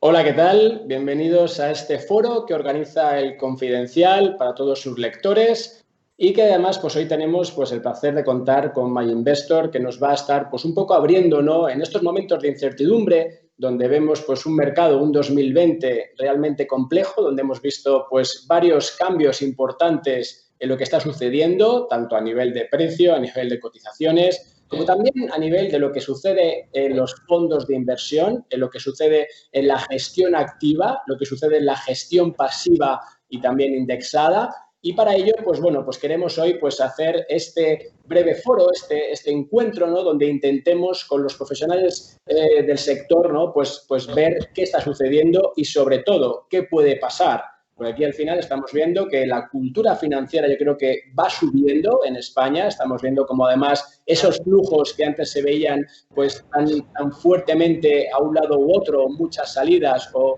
Hola, ¿qué tal? Bienvenidos a este foro que organiza El Confidencial para todos sus lectores y que además pues hoy tenemos pues el placer de contar con MyInvestor, que nos va a estar pues un poco abriendo, ¿no?, en estos momentos de incertidumbre donde vemos pues un mercado, un 2020 realmente complejo, donde hemos visto pues varios cambios importantes en lo que está sucediendo, tanto a nivel de precio, a nivel de cotizaciones, como también a nivel de lo que sucede en los fondos de inversión, en lo que sucede en la gestión activa, lo que sucede en la gestión pasiva y también indexada. Y para ello, pues bueno, pues queremos hoy pues hacer este breve foro, este encuentro, ¿no?, donde intentemos con los profesionales del sector, ¿no?, pues ver qué está sucediendo y sobre todo qué puede pasar. Porque aquí al final estamos viendo que la cultura financiera yo creo que va subiendo en España. Estamos viendo como además esos flujos que antes se veían pues tan fuertemente a un lado u otro, muchas salidas o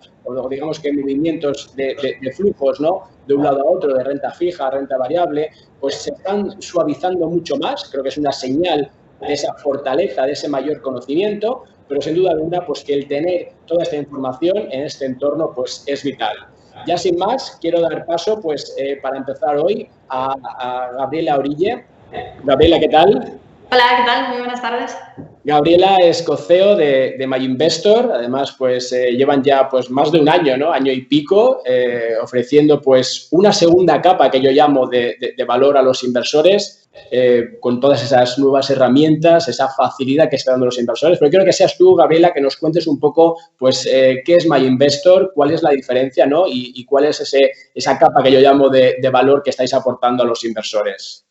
digamos que movimientos de flujos, ¿no?, de un lado a otro, de renta fija, renta variable, pues se están suavizando mucho más. Creo que es una señal de esa fortaleza, de ese mayor conocimiento, pero sin duda alguna pues que el tener toda esta información en este entorno pues es vital. Ya sin más, quiero dar paso, pues, para empezar hoy, a Gabriela Orille. Gabriela, ¿qué tal? Hola, ¿qué tal? Muy buenas tardes. Gabriela es co-CEO de MyInvestor. Además, pues llevan ya pues más de un año, ¿no?, año y pico, ofreciendo pues una segunda capa que yo llamo de valor a los inversores, con todas esas nuevas herramientas, esa facilidad que está dando los inversores. Pero quiero que seas tú, Gabriela, que nos cuentes un poco pues qué es MyInvestor, cuál es la diferencia, ¿no?, y cuál es esa capa que yo llamo de valor que estáis aportando a los inversores.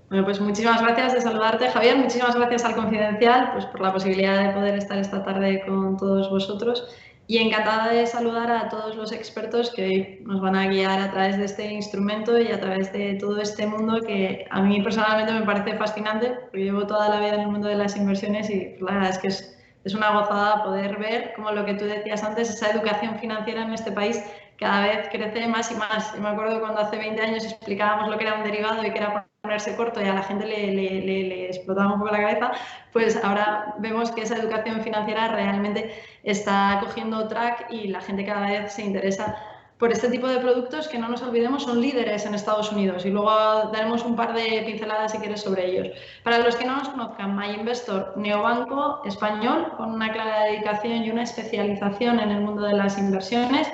Bueno, pues muchísimas gracias de saludarte, Javier. Muchísimas gracias al Confidencial pues, por la posibilidad de poder estar esta tarde con todos vosotros. Y encantada de saludar a todos los expertos que hoy nos van a guiar a través de este instrumento y a través de todo este mundo que a mí personalmente me parece fascinante, porque llevo toda la vida en el mundo de las inversiones y la verdad es que es una gozada poder ver cómo lo que tú decías antes, esa educación financiera en este país cada vez crece más y más. Yo me acuerdo cuando hace 20 años explicábamos lo que era un derivado y que era ponerse corto y a la gente le explotaba un poco la cabeza, pues ahora vemos que esa educación financiera realmente está cogiendo track y la gente cada vez se interesa por este tipo de productos que, no nos olvidemos, son líderes en Estados Unidos, y luego daremos un par de pinceladas si quieres sobre ellos. Para los que no nos conozcan, MyInvestor, neobanco español con una clara dedicación y una especialización en el mundo de las inversiones.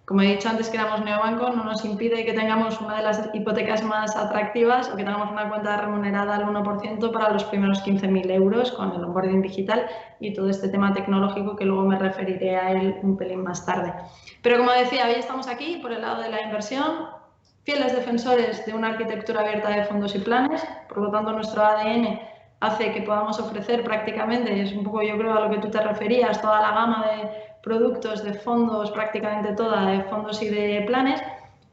Como he dicho antes que éramos neobanco, no nos impide que tengamos una de las hipotecas más atractivas o que tengamos una cuenta remunerada al 1% para los primeros 15.000 euros con el onboarding digital y todo este tema tecnológico que luego me referiré a él un pelín más tarde. Pero como decía, hoy estamos aquí por el lado de la inversión, fieles defensores de una arquitectura abierta de fondos y planes. Por lo tanto, nuestro ADN hace que podamos ofrecer prácticamente, es un poco yo creo a lo que tú te referías, toda la gama de productos, de fondos, prácticamente toda, de fondos y de planes,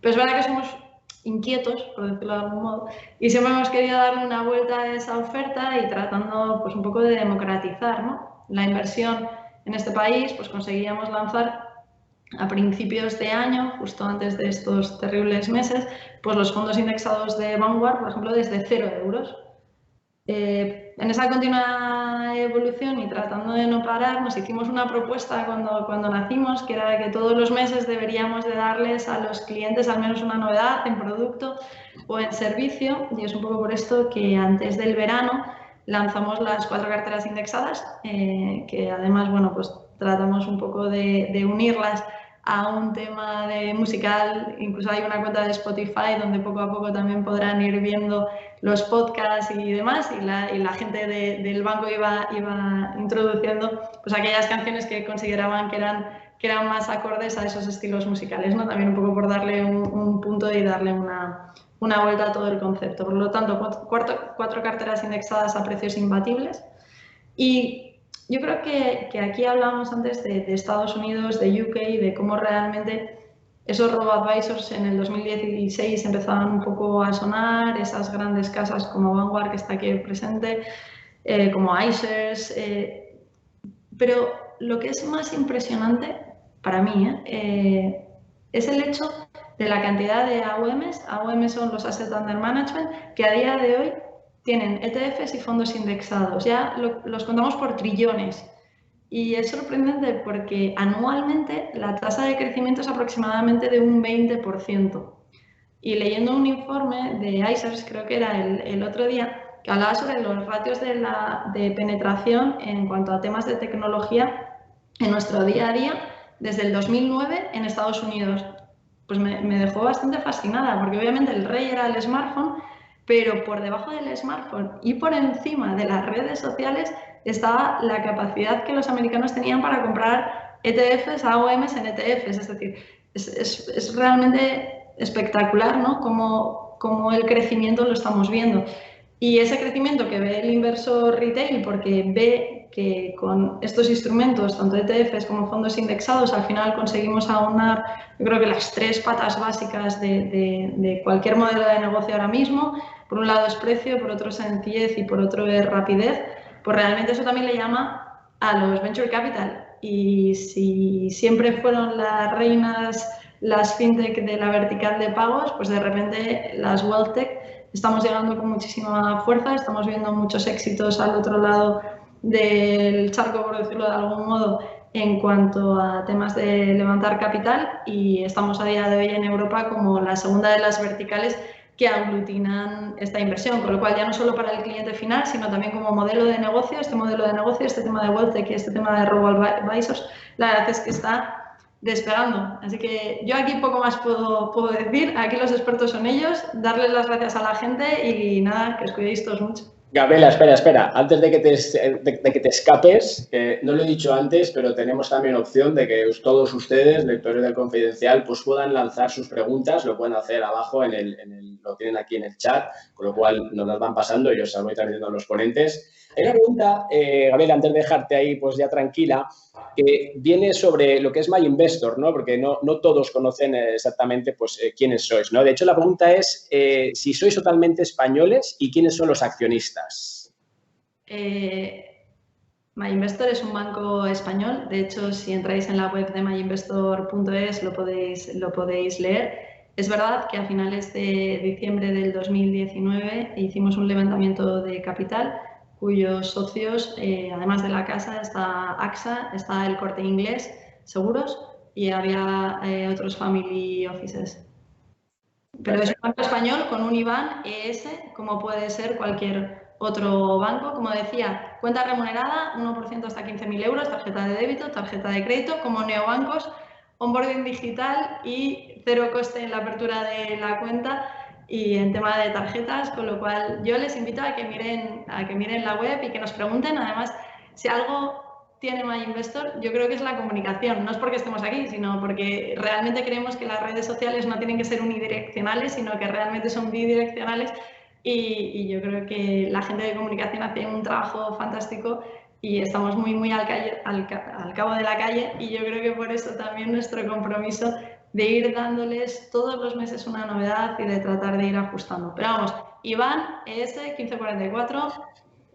pero es verdad que somos inquietos, por decirlo de algún modo, y siempre hemos querido darle una vuelta a esa oferta y tratando pues un poco de democratizar, ¿no?, la inversión en este país. Pues conseguíamos lanzar a principios de año, justo antes de estos terribles meses, pues los fondos indexados de Vanguard, por ejemplo, desde 0 euros. En esa continua evolución y tratando de no parar, nos hicimos una propuesta cuando nacimos, que era que todos los meses deberíamos de darles a los clientes al menos una novedad en producto o en servicio, y es un poco por esto que antes del verano lanzamos las 4 carteras indexadas, que además, bueno, pues tratamos un poco de unirlas a un tema de musical. Incluso hay una cuenta de Spotify donde poco a poco también podrán ir viendo los podcasts y demás, y la gente del banco iba introduciendo pues aquellas canciones que consideraban que eran más acordes a esos estilos musicales, ¿no? También un poco por darle un punto y darle una vuelta a todo el concepto. Por lo tanto, 4 carteras indexadas a precios imbatibles. Y yo creo que aquí hablábamos antes de Estados Unidos, de UK, de cómo realmente esos robo-advisors en el 2016 empezaban un poco a sonar, esas grandes casas como Vanguard, que está aquí presente, como iShares, pero lo que es más impresionante para mí es el hecho de la cantidad de AUMs. AUM son los Asset Under Management, que a día de hoy tienen ETFs y fondos indexados. Ya los contamos por trillones. Y es sorprendente porque anualmente la tasa de crecimiento es aproximadamente de un 20%. Y leyendo un informe de ICERS, creo que era el otro día, que hablaba sobre los ratios de penetración en cuanto a temas de tecnología en nuestro día a día desde el 2009 en Estados Unidos. Pues me dejó bastante fascinada, porque obviamente el rey era el smartphone, pero por debajo del smartphone y por encima de las redes sociales estaba la capacidad que los americanos tenían para comprar ETFs, AOMs en ETFs. Es decir, es realmente espectacular, ¿no? Como el crecimiento lo estamos viendo. Y ese crecimiento que ve el inversor retail, porque ve que con estos instrumentos, tanto ETFs como fondos indexados, al final conseguimos aunar, yo creo que las tres patas básicas de cualquier modelo de negocio ahora mismo. Por un lado es precio, por otro es sencillez y por otro es rapidez. Pues realmente eso también le llama a los venture capital. Y si siempre fueron las reinas las fintech de la vertical de pagos, pues de repente las wealth tech estamos llegando con muchísima fuerza, estamos viendo muchos éxitos al otro lado del charco, por decirlo de algún modo, en cuanto a temas de levantar capital, y estamos a día de hoy en Europa como la segunda de las verticales que aglutinan esta inversión, con lo cual ya no solo para el cliente final, sino también como modelo de negocio, este tema de wealth tech y este tema de robo-advisors, la verdad es que está despegando. Así que yo aquí poco más puedo decir. Aquí los expertos son ellos. Darles las gracias a la gente y nada, que os cuidéis todos mucho. Gabriela, espera. Antes de que te escapes, no lo he dicho antes, pero tenemos también opción de que todos ustedes, lectores del Confidencial, pues puedan lanzar sus preguntas, lo pueden hacer abajo, lo tienen aquí en el chat, con lo cual nos las van pasando y yo os las voy transmitiendo a los ponentes. Hay una pregunta, Gabriela, antes de dejarte ahí pues ya tranquila, que viene sobre lo que es MyInvestor, ¿no? Porque no todos conocen exactamente pues, quiénes sois, ¿no? De hecho, la pregunta es si sois totalmente españoles y quiénes son los accionistas. MyInvestor es un banco español. De hecho, si entráis en la web de myinvestor.es lo podéis leer. Es verdad que a finales de diciembre del 2019 hicimos un levantamiento de capital cuyos socios, además de la casa, está AXA, está el Corte Inglés, Seguros, y había otros family offices. Pero es un banco español con un IBAN ES, como puede ser cualquier otro banco. Como decía, cuenta remunerada, 1% hasta 15.000 euros, tarjeta de débito, tarjeta de crédito, como neobancos, onboarding digital y cero coste en la apertura de la cuenta y en tema de tarjetas, con lo cual yo les invito a que miren la web y que nos pregunten. Además, si algo tiene MyInvestor, yo creo que es la comunicación. No es porque estemos aquí, sino porque realmente creemos que las redes sociales no tienen que ser unidireccionales, sino que realmente son bidireccionales, y yo creo que la gente de comunicación hace un trabajo fantástico y estamos muy al cabo de la calle, y yo creo que por eso también nuestro compromiso de ir dándoles todos los meses una novedad y de tratar de ir ajustando. Pero vamos, Iván, ES 1544...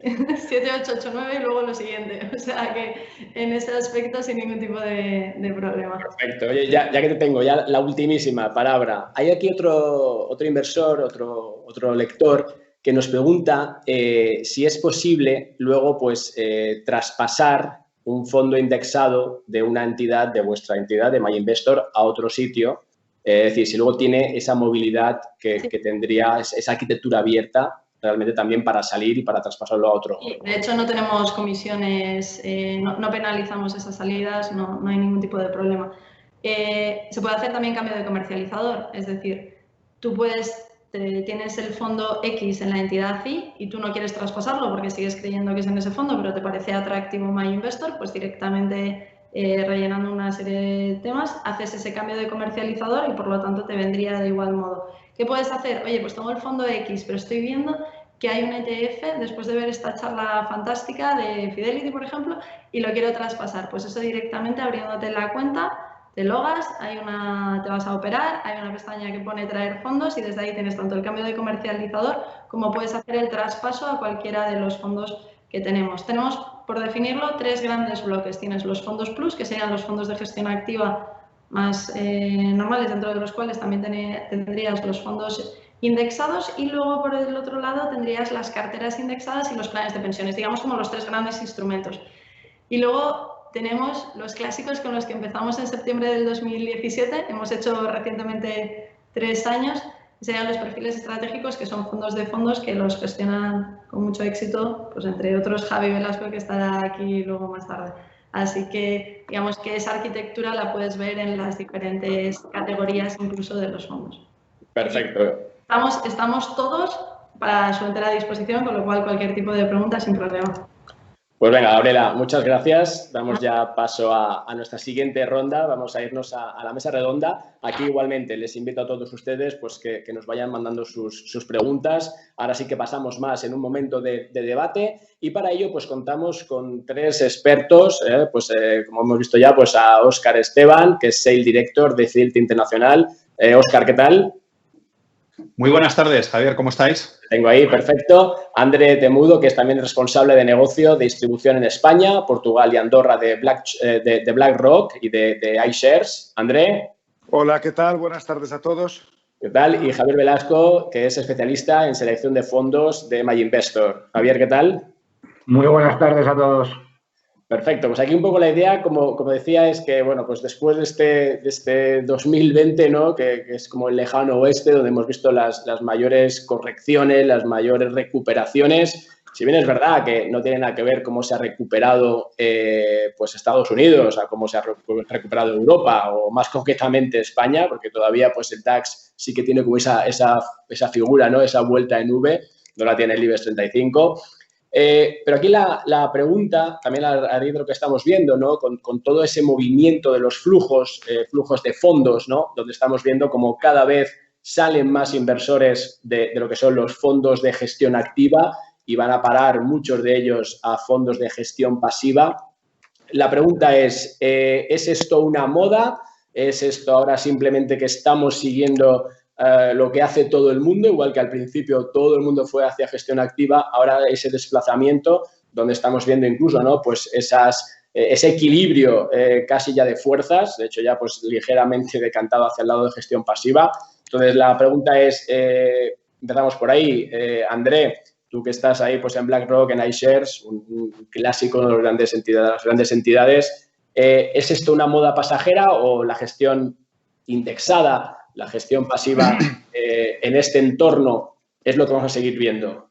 7889 y luego lo siguiente. O sea que en ese aspecto sin ningún tipo de problema. Perfecto. Oye, ya que te tengo, ya la ultimísima palabra. Hay aquí otro inversor, otro lector que nos pregunta si es posible luego pues traspasar un fondo indexado de una entidad, de vuestra entidad, de MyInvestor, a otro sitio. Es decir, si luego tiene esa movilidad que tendría, esa arquitectura abierta, realmente también para salir y para traspasarlo a otro. Sí, de hecho, no tenemos comisiones, no penalizamos esas salidas, no hay ningún tipo de problema. Se puede hacer también cambio de comercializador, es decir, tú tienes el fondo X en la entidad Y y tú no quieres traspasarlo porque sigues creyendo que es en ese fondo, pero te parece atractivo MyInvestor, pues directamente rellenando una serie de temas, haces ese cambio de comercializador y por lo tanto te vendría de igual modo. ¿Qué puedes hacer? Oye, pues tengo el fondo X, pero estoy viendo que hay un ETF después de ver esta charla fantástica de Fidelity, por ejemplo, y lo quiero traspasar. Pues eso directamente abriéndote la cuenta, te logas, te vas a operar, hay una pestaña que pone traer fondos y desde ahí tienes tanto el cambio de comercializador como puedes hacer el traspaso a cualquiera de los fondos que tenemos. Tenemos, por definirlo, tres grandes bloques. Tienes los fondos plus, que serían los fondos de gestión activa más normales, dentro de los cuales también tendrías los fondos indexados, y luego por el otro lado tendrías las carteras indexadas y los planes de pensiones, digamos como los tres grandes instrumentos. Y luego tenemos los clásicos con los que empezamos en septiembre del 2017. Hemos hecho recientemente 3 años. Serían los perfiles estratégicos, que son fondos de fondos que los gestionan con mucho éxito, pues entre otros Javi Velasco, que estará aquí luego más tarde. Así que digamos que esa arquitectura la puedes ver en las diferentes categorías incluso de los fondos. Perfecto. Estamos todos para su entera disposición, con lo cual cualquier tipo de pregunta sin problema. Pues venga, Gabriela, muchas gracias. Damos ya paso a nuestra siguiente ronda. Vamos a irnos a la mesa redonda. Aquí igualmente les invito a todos ustedes pues, que nos vayan mandando sus preguntas. Ahora sí que pasamos más en un momento de debate y para ello pues contamos con 3 expertos. Como hemos visto ya, pues a Óscar Esteban, que es Sales Director de Fidelity Internacional. Óscar, ¿qué tal? Muy buenas tardes, Javier, ¿cómo estáis? Tengo ahí, perfecto. André Temudo, que es también responsable de negocio de distribución en España, Portugal y Andorra de BlackRock y de iShares. André. Hola, ¿qué tal? Buenas tardes a todos. ¿Qué tal? Y Javier Velasco, que es especialista en selección de fondos de MyInvestor. Javier, ¿qué tal? Muy buenas tardes a todos. Perfecto, pues aquí un poco la idea, como decía, es que, bueno, pues después de este 2020, ¿no? Que es como el lejano oeste, donde hemos visto las mayores correcciones, las mayores recuperaciones, si bien es verdad que no tiene nada que ver cómo se ha recuperado pues Estados Unidos, a cómo se ha recuperado Europa o más concretamente España, porque todavía pues el DAX sí que tiene como esa figura, ¿no? Esa vuelta en V, no la tiene el IBEX 35. Pero aquí la pregunta, también a raíz de lo que estamos viendo, ¿no? Con todo ese movimiento de los flujos de fondos, ¿no? Donde estamos viendo como cada vez salen más inversores de lo que son los fondos de gestión activa y van a parar muchos de ellos a fondos de gestión pasiva. La pregunta ¿es esto una moda? ¿Es esto ahora simplemente que estamos siguiendo lo que hace todo el mundo, igual que al principio todo el mundo fue hacia gestión activa, ahora ese desplazamiento donde estamos viendo incluso, ¿no? Pues ese equilibrio casi ya de fuerzas, de hecho ya pues ligeramente decantado hacia el lado de gestión pasiva? Entonces la pregunta es, empezamos por ahí, André, tú que estás ahí pues en BlackRock, en iShares, un clásico de las grandes entidades, ¿es esto una moda pasajera o la gestión indexada, la gestión pasiva en este entorno es lo que vamos a seguir viendo?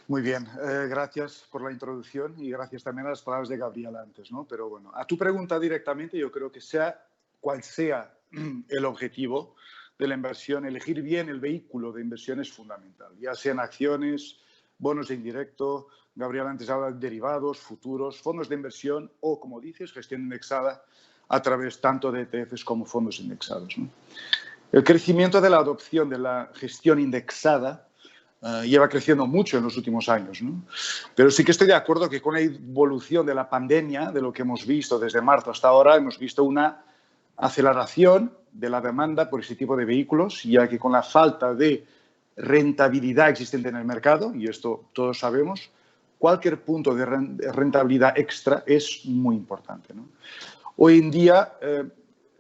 Muy bien, gracias por la introducción y gracias también a las palabras de Gabriela antes, ¿no? Pero bueno, a tu pregunta directamente, yo creo que sea cual sea el objetivo de la inversión, elegir bien el vehículo de inversión es fundamental, ya sean acciones, bonos en directo, Gabriela antes habla de derivados, futuros, fondos de inversión o, como dices, gestión indexada a través tanto de ETFs como fondos indexados, ¿no? El crecimiento de la adopción de la gestión indexada lleva creciendo mucho en los últimos años, ¿no? Pero sí que estoy de acuerdo que con la evolución de la pandemia, de lo que hemos visto desde marzo hasta ahora, hemos visto una aceleración de la demanda por ese tipo de vehículos, ya que con la falta de rentabilidad existente en el mercado, y esto todos sabemos, cualquier punto de rentabilidad extra es muy importante, ¿no? Hoy en día,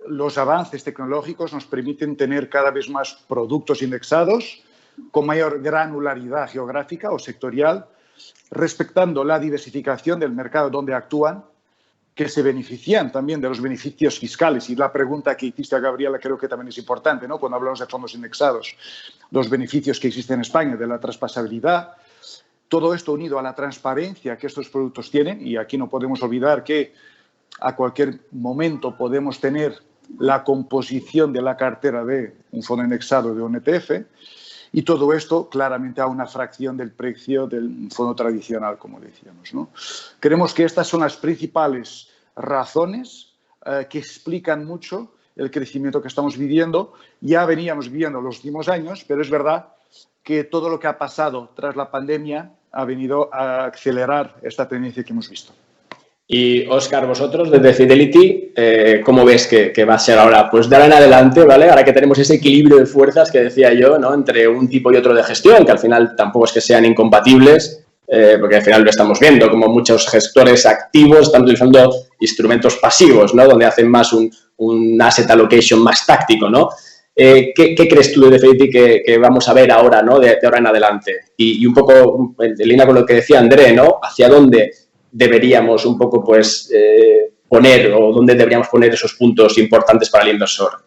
los avances tecnológicos nos permiten tener cada vez más productos indexados con mayor granularidad geográfica o sectorial, respetando la diversificación del mercado donde actúan, que se benefician también de los beneficios fiscales. Y la pregunta que hiciste a Gabriela creo que también es importante, ¿no? Cuando hablamos de fondos indexados, los beneficios que existen en España, de la traspasabilidad, todo esto unido a la transparencia que estos productos tienen, y aquí no podemos olvidar que a cualquier momento podemos tener la composición de la cartera de un fondo indexado de un ETF y todo esto claramente a una fracción del precio del fondo tradicional, como decíamos, ¿no? Creemos que estas son las principales razones que explican mucho el crecimiento que estamos viviendo. Ya veníamos viviendo los últimos años, pero es verdad que todo lo que ha pasado tras la pandemia ha venido a acelerar esta tendencia que hemos visto. Y, Óscar, vosotros desde Fidelity, ¿cómo ves que va a ser ahora? Pues de ahora en adelante, ¿vale? Ahora que tenemos ese equilibrio de fuerzas que decía yo, ¿no? Entre un tipo y otro de gestión, que al final tampoco es que sean incompatibles, porque al final lo estamos viendo, como muchos gestores activos están utilizando instrumentos pasivos, ¿no? Donde hacen más un asset allocation más táctico, ¿no? ¿Qué crees tú de Fidelity que vamos a ver ahora, ¿no? De ahora en adelante? Y un poco en línea con lo que decía André, ¿no? ¿Hacia dónde deberíamos un poco pues poner o dónde deberíamos poner esos puntos importantes para el inversor?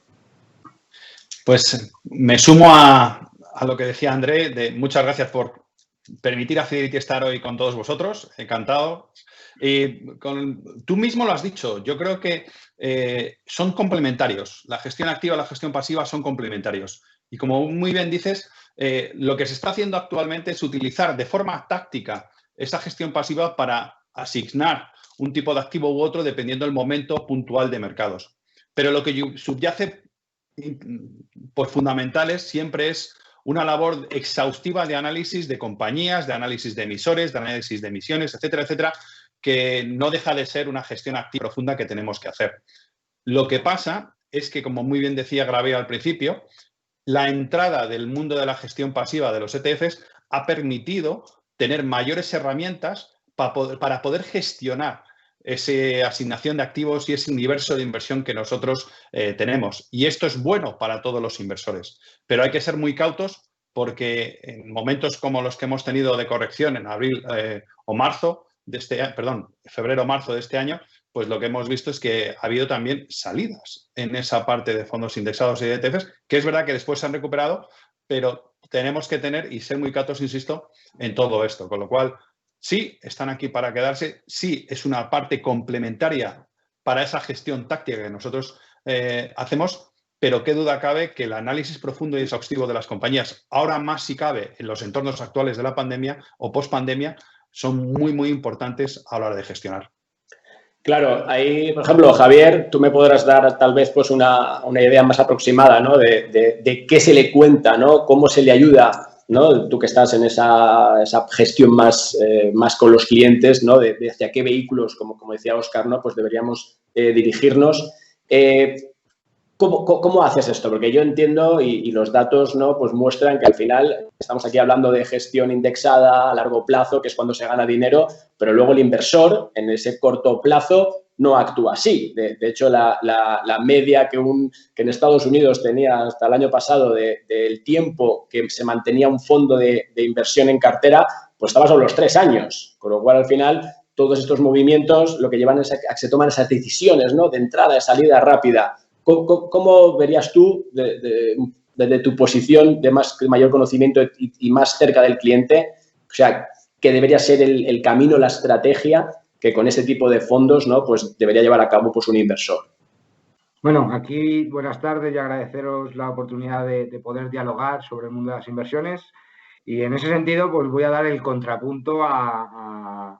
Pues me sumo a lo que decía André, muchas gracias por permitir a Fidelity estar hoy con todos vosotros, encantado. Tú mismo lo has dicho, yo creo que son complementarios. La gestión activa y la gestión pasiva son complementarios. Y como muy bien dices, lo que se está haciendo actualmente es utilizar de forma táctica esa gestión pasiva para asignar un tipo de activo u otro dependiendo del momento puntual de mercados. Pero lo que subyace pues fundamentales siempre es una labor exhaustiva de análisis de compañías, de análisis de emisores, de análisis de emisiones, etcétera, etcétera, que no deja de ser una gestión activa profunda que tenemos que hacer. Lo que pasa es que, como muy bien decía Gabriel al principio, la entrada del mundo de la gestión pasiva de los ETFs ha permitido tener mayores herramientas para poder gestionar esa asignación de activos y ese universo de inversión que nosotros tenemos. Y esto es bueno para todos los inversores. Pero hay que ser muy cautos porque en momentos como los que hemos tenido de corrección en abril o marzo de febrero-marzo de este año, pues lo que hemos visto es que ha habido también salidas en esa parte de fondos indexados y de ETFs, que es verdad que después se han recuperado, pero tenemos que tener y ser muy cautos, insisto, en todo esto. Con lo cual, sí, están aquí para quedarse, sí, es una parte complementaria para esa gestión táctica que nosotros hacemos, pero qué duda cabe que el análisis profundo y exhaustivo de las compañías, ahora más si cabe en los entornos actuales de la pandemia o post-pandemia, son muy, muy importantes a la hora de gestionar. Claro, ahí, por ejemplo, Javier, tú me podrás dar tal vez pues una idea más aproximada, ¿no? de qué se le cuenta, ¿no? Cómo se le ayuda, ¿no? Tú que estás en esa gestión más con los clientes, ¿no? De hacia qué vehículos, como decía Óscar, ¿no? Pues deberíamos dirigirnos. ¿Cómo haces esto? Porque yo entiendo y los datos, ¿no? Pues muestran que al final estamos aquí hablando de gestión indexada a largo plazo, que es cuando se gana dinero, pero luego el inversor en ese corto plazo no actúa así. De hecho, la media que en Estados Unidos tenía hasta el año pasado del tiempo que se mantenía un fondo de inversión en cartera, pues estaba sobre los 3 años. Con lo cual, al final, todos estos movimientos lo que llevan es a que se toman esas decisiones, ¿no? De entrada, de salida rápida. ¿Cómo verías tú, desde tu posición de mayor conocimiento y más cerca del cliente, o sea, que debería ser el camino, la estrategia que con ese tipo de fondos, ¿no? Pues debería llevar a cabo pues un inversor? Bueno, aquí buenas tardes y agradeceros la oportunidad de poder dialogar sobre el mundo de las inversiones. Y en ese sentido, pues voy a dar el contrapunto a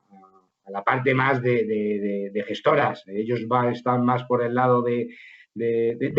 la parte más de gestoras. Ellos están más por el lado de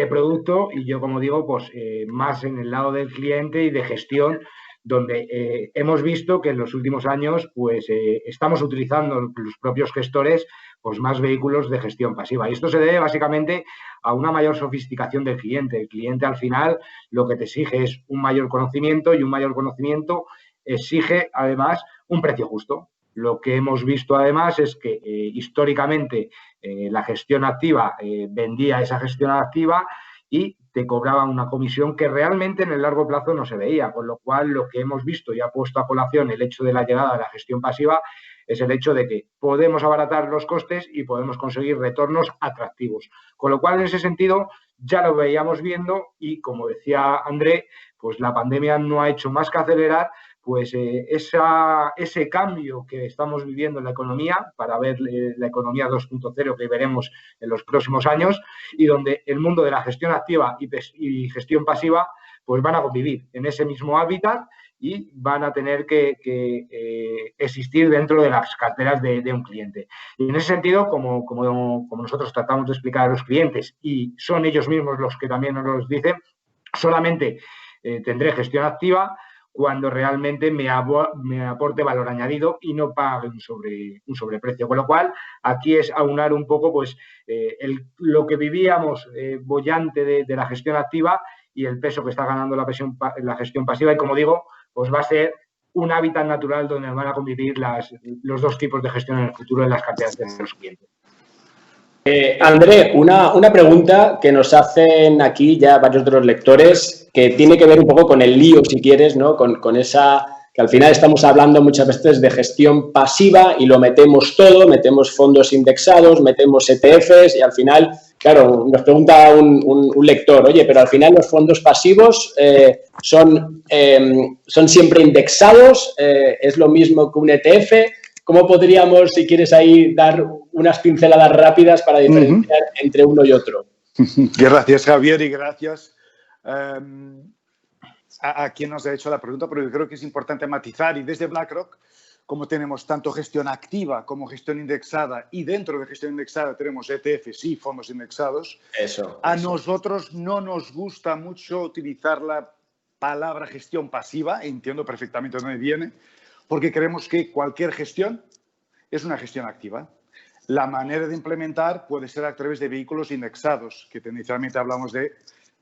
producto y yo, como digo, pues más en el lado del cliente y de gestión, donde hemos visto que en los últimos años pues estamos utilizando los propios gestores pues más vehículos de gestión pasiva. Y esto se debe básicamente a una mayor sofisticación del cliente. El cliente al final lo que te exige es un mayor conocimiento y un mayor conocimiento exige además un precio justo. Lo que hemos visto además es que históricamente la gestión activa vendía esa gestión activa y te cobraba una comisión que realmente en el largo plazo no se veía, con lo cual lo que hemos visto y ha puesto a colación el hecho de la llegada de la gestión pasiva es el hecho de que podemos abaratar los costes y podemos conseguir retornos atractivos. Con lo cual, en ese sentido, ya lo veíamos viendo y, como decía André, pues la pandemia no ha hecho más que acelerar pues ese cambio que estamos viviendo en la economía para ver la economía 2.0 que veremos en los próximos años y donde el mundo de la gestión activa y gestión pasiva pues van a convivir en ese mismo hábitat y van a tener que existir dentro de las carteras de un cliente. Y en ese sentido, como nosotros tratamos de explicar a los clientes y son ellos mismos los que también nos lo dicen, solamente tendré gestión activa cuando realmente me aporte valor añadido y no pague un sobreprecio. Con lo cual, aquí es aunar un poco pues lo que vivíamos boyante de la gestión activa y el peso que está ganando la gestión pasiva. Y como digo, pues va a ser un hábitat natural donde van a convivir los dos tipos de gestión en el futuro en las carteras de los clientes. André, una pregunta que nos hacen aquí ya varios de los lectores que tiene que ver un poco con el lío, si quieres, ¿no? Con esa, que que al final estamos hablando muchas veces de gestión pasiva y lo metemos todo, metemos fondos indexados, metemos ETFs y al final, claro, nos pregunta un lector, oye, pero al final los fondos pasivos son siempre indexados, es lo mismo que un ETF. ¿Cómo podríamos, si quieres ahí, dar unas pinceladas rápidas para diferenciar entre uno y otro? Gracias, Javier, y gracias a quien nos ha hecho la pregunta, pero yo creo que es importante matizar. Y desde BlackRock, como tenemos tanto gestión activa como gestión indexada, y dentro de gestión indexada tenemos ETFs y fondos indexados, a nosotros no nos gusta mucho utilizar la palabra gestión pasiva, entiendo perfectamente de dónde viene, porque creemos que cualquier gestión es una gestión activa. La manera de implementar puede ser a través de vehículos indexados, que tendencialmente hablamos de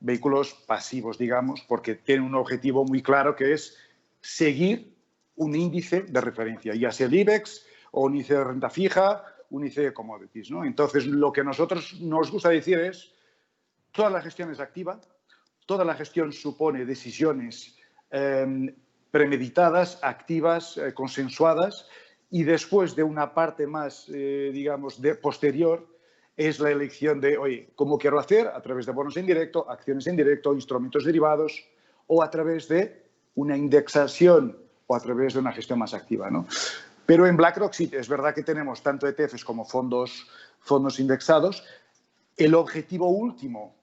vehículos pasivos, digamos, porque tienen un objetivo muy claro que es seguir un índice de referencia, ya sea el IBEX o un índice de renta fija, un índice de commodities, ¿no? Entonces, lo que nosotros nos gusta decir es, toda la gestión es activa, toda la gestión supone decisiones premeditadas, activas, consensuadas, y después de una parte más, digamos, posterior, es la elección de, oye, ¿cómo quiero hacer? A través de bonos en directo, acciones en directo, instrumentos derivados, o a través de una indexación o a través de una gestión más activa, ¿no? Pero en BlackRock sí, es verdad que tenemos tanto ETFs como fondos indexados. El objetivo último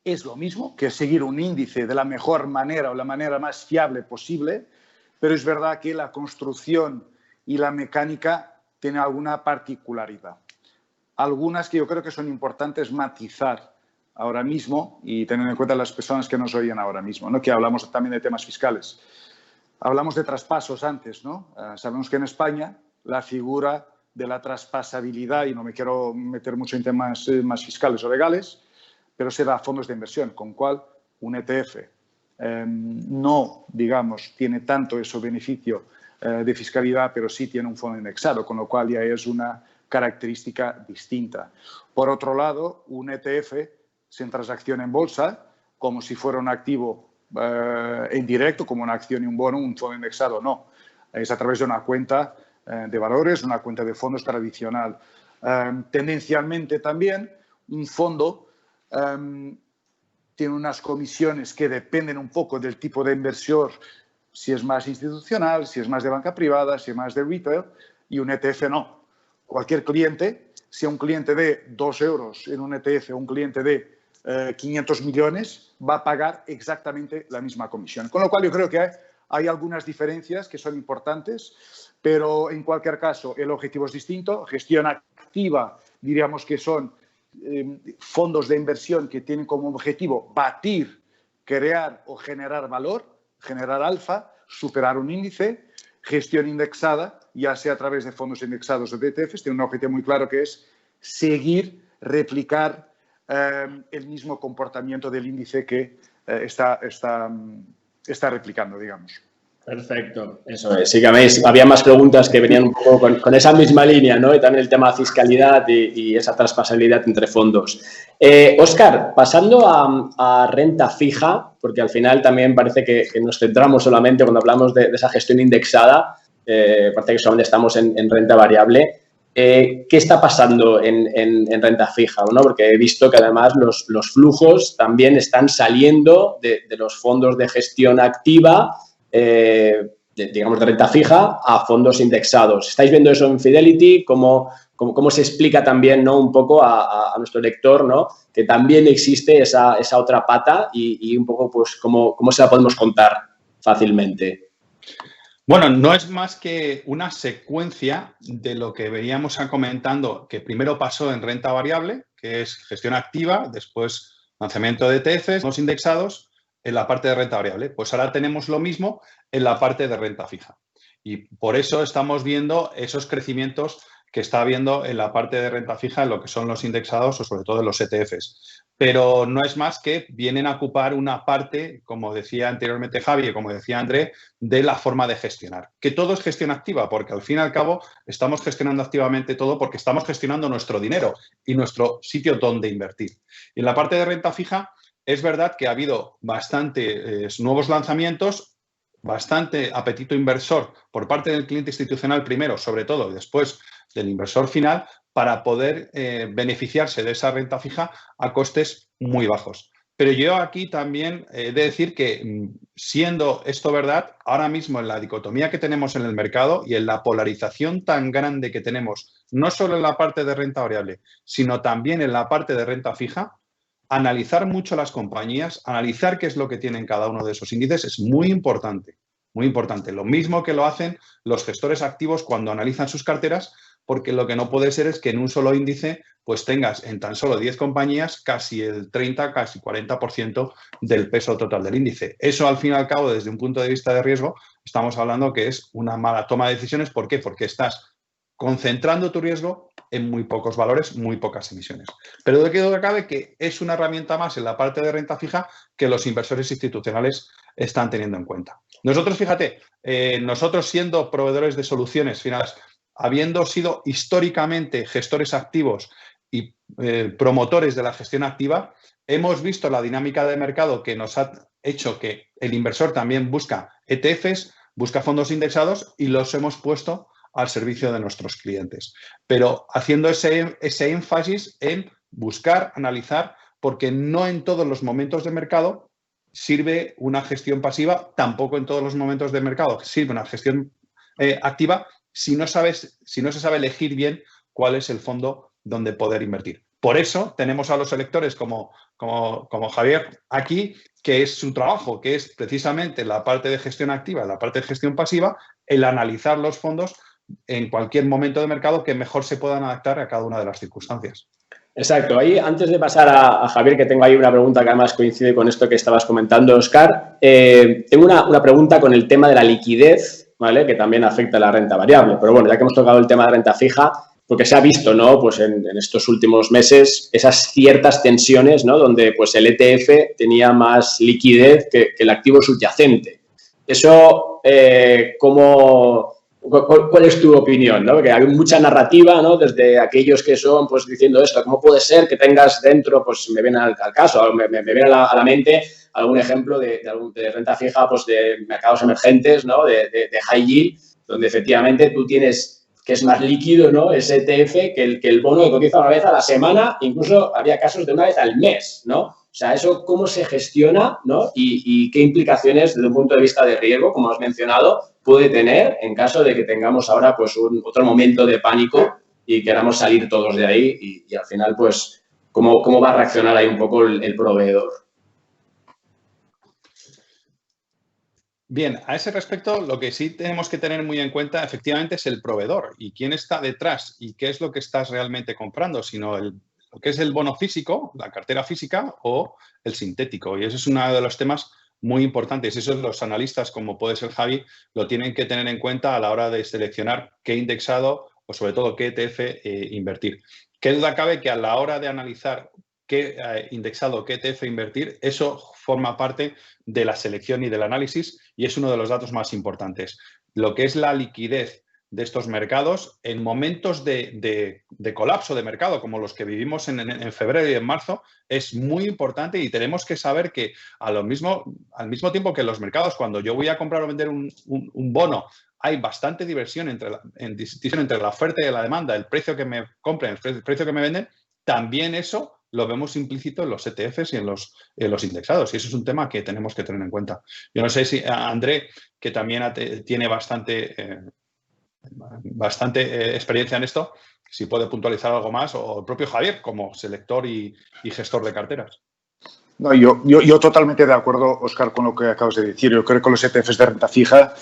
es lo mismo, que es seguir un índice de la mejor manera o la manera más fiable posible, pero es verdad que la construcción y la mecánica tienen alguna particularidad. Algunas que yo creo que son importantes matizar ahora mismo y tener en cuenta las personas que nos oyen ahora mismo, ¿no? Que hablamos también de temas fiscales. Hablamos de traspasos antes, ¿no? Sabemos que en España la figura de la traspasabilidad, y no me quiero meter mucho en temas más fiscales o legales, pero se da a fondos de inversión, con cual un ETF no, digamos, tiene tanto ese beneficio de fiscalidad, pero sí tiene un fondo indexado, con lo cual ya es una característica distinta. Por otro lado, un ETF se transacciona en bolsa como si fuera un activo en directo, como una acción y un bono, un fondo indexado no. Es a través de una cuenta de valores, una cuenta de fondos tradicional. Tendencialmente también, un fondo tiene unas comisiones que dependen un poco del tipo de inversor, si es más institucional, si es más de banca privada, si es más de retail, y un ETF no. Cualquier cliente, sea un cliente de 2 euros en un ETF o un cliente de 500 millones, va a pagar exactamente la misma comisión. Con lo cual yo creo que hay algunas diferencias que son importantes, pero en cualquier caso el objetivo es distinto. Gestión activa, diríamos que son fondos de inversión que tienen como objetivo batir, crear o generar valor, generar alfa, superar un índice. Gestión indexada, ya sea a través de fondos indexados o de ETFs, tiene un objetivo muy claro que es seguir, replicar el mismo comportamiento del índice que está replicando, digamos. Perfecto, eso es. Sí que había más preguntas que venían un poco con esa misma línea, ¿no? Y también el tema de fiscalidad y esa traspasabilidad entre fondos. Óscar, pasando a renta fija, porque al final también parece que nos centramos solamente cuando hablamos de esa gestión indexada, parece que solamente estamos en renta variable. ¿Qué está pasando en renta fija, ¿no? Porque he visto que además los flujos también están saliendo de los fondos de gestión activa, digamos de renta fija, a fondos indexados. ¿Estáis viendo eso en Fidelity? ¿Cómo se explica también, ¿no? Un poco a nuestro lector, ¿no? Que también existe esa otra pata y un poco pues cómo se la podemos contar fácilmente. Bueno, no es más que una secuencia de lo que veníamos comentando, que primero pasó en renta variable, que es gestión activa, después lanzamiento de ETFs, los indexados, en la parte de renta variable. Pues ahora tenemos lo mismo en la parte de renta fija. Y por eso estamos viendo esos crecimientos que está habiendo en la parte de renta fija, en lo que son los indexados o sobre todo en los ETFs. Pero no es más que vienen a ocupar una parte, como decía anteriormente Javi y como decía André, de la forma de gestionar. Que todo es gestión activa, porque al fin y al cabo estamos gestionando activamente todo porque estamos gestionando nuestro dinero y nuestro sitio donde invertir. Y en la parte de renta fija es verdad que ha habido bastantes nuevos lanzamientos bastante apetito inversor por parte del cliente institucional primero, sobre todo, y después del inversor final, para poder beneficiarse de esa renta fija a costes muy bajos. Pero yo aquí también he de decir que, siendo esto verdad, ahora mismo en la dicotomía que tenemos en el mercado y en la polarización tan grande que tenemos, no solo en la parte de renta variable, sino también en la parte de renta fija, analizar mucho las compañías, analizar qué es lo que tienen cada uno de esos índices es muy importante, muy importante. Lo mismo que lo hacen los gestores activos cuando analizan sus carteras, porque lo que no puede ser es que en un solo índice pues tengas en tan solo 10 compañías casi el 30, casi 40% del peso total del índice. Eso, al fin y al cabo, desde un punto de vista de riesgo, estamos hablando que es una mala toma de decisiones. ¿Por qué? Porque estás concentrando tu riesgo en muy pocos valores, muy pocas emisiones. Pero de qué duda cabe que es una herramienta más en la parte de renta fija que los inversores institucionales están teniendo en cuenta. Nosotros, fíjate, nosotros siendo proveedores de soluciones finales, habiendo sido históricamente gestores activos y promotores de la gestión activa, hemos visto la dinámica de mercado que nos ha hecho que el inversor también busca ETFs, busca fondos indexados y los hemos puesto al servicio de nuestros clientes. Pero haciendo ese énfasis en buscar, analizar, porque no en todos los momentos de mercado sirve una gestión pasiva, tampoco en todos los momentos de mercado sirve una gestión activa si no se sabe elegir bien cuál es el fondo donde poder invertir. Por eso tenemos a los electores como Javier aquí, que es su trabajo, que es precisamente la parte de gestión activa, la parte de gestión pasiva, el analizar los fondos en cualquier momento de mercado que mejor se puedan adaptar a cada una de las circunstancias. Exacto. Ahí, antes de pasar a Javier, que tengo ahí una pregunta que además coincide con esto que estabas comentando, Óscar, tengo una pregunta con el tema de la liquidez, ¿vale? Que también afecta a la renta variable. Pero bueno, ya que hemos tocado el tema de renta fija, porque se ha visto, ¿no? Pues en estos últimos meses esas ciertas tensiones, ¿no? Donde pues el ETF tenía más liquidez que el activo subyacente. Eso, ¿cuál es tu opinión? ¿No? Porque hay mucha narrativa, ¿no? Desde aquellos que son, pues, diciendo esto, ¿cómo puede ser que tengas dentro, pues, me viene al caso, me viene a la mente algún ejemplo de renta fija, pues, de mercados emergentes, ¿no? De high yield, donde efectivamente tú tienes que es más líquido, ¿no? Ese ETF que el bono que cotiza una vez a la semana, incluso había casos de una vez al mes, ¿no? O sea, eso cómo se gestiona, ¿no? Y qué implicaciones desde un punto de vista de riesgo, como has mencionado, puede tener en caso de que tengamos ahora pues otro momento de pánico y queramos salir todos de ahí y al final, pues, ¿cómo va a reaccionar ahí un poco el proveedor? Bien, a ese respecto, lo que sí tenemos que tener muy en cuenta, efectivamente, es el proveedor y quién está detrás y qué es lo que estás realmente comprando, sino lo que es el bono físico, la cartera física o el sintético. Y ese es uno de los temas muy importantes. Eso los analistas, como puede ser Javi, lo tienen que tener en cuenta a la hora de seleccionar qué indexado o sobre todo qué ETF invertir. Qué duda cabe que a la hora de analizar qué indexado, qué ETF invertir, eso forma parte de la selección y del análisis y es uno de los datos más importantes. Lo que es la liquidez de estos mercados en momentos de colapso de mercado, como los que vivimos en febrero y en marzo, es muy importante y tenemos que saber que al mismo tiempo que en los mercados, cuando yo voy a comprar o vender un bono, hay bastante diversión entre la oferta y la demanda, el precio que me compren, el precio que me venden, también eso lo vemos implícito en los ETFs y en los indexados. Y eso es un tema que tenemos que tener en cuenta. Yo no sé si André, que también tiene bastante experiencia en esto, si puede puntualizar algo más, o el propio Javier, como selector y gestor de carteras. No, yo totalmente de acuerdo, Óscar, con lo que acabas de decir. Yo creo que los ETFs de renta fija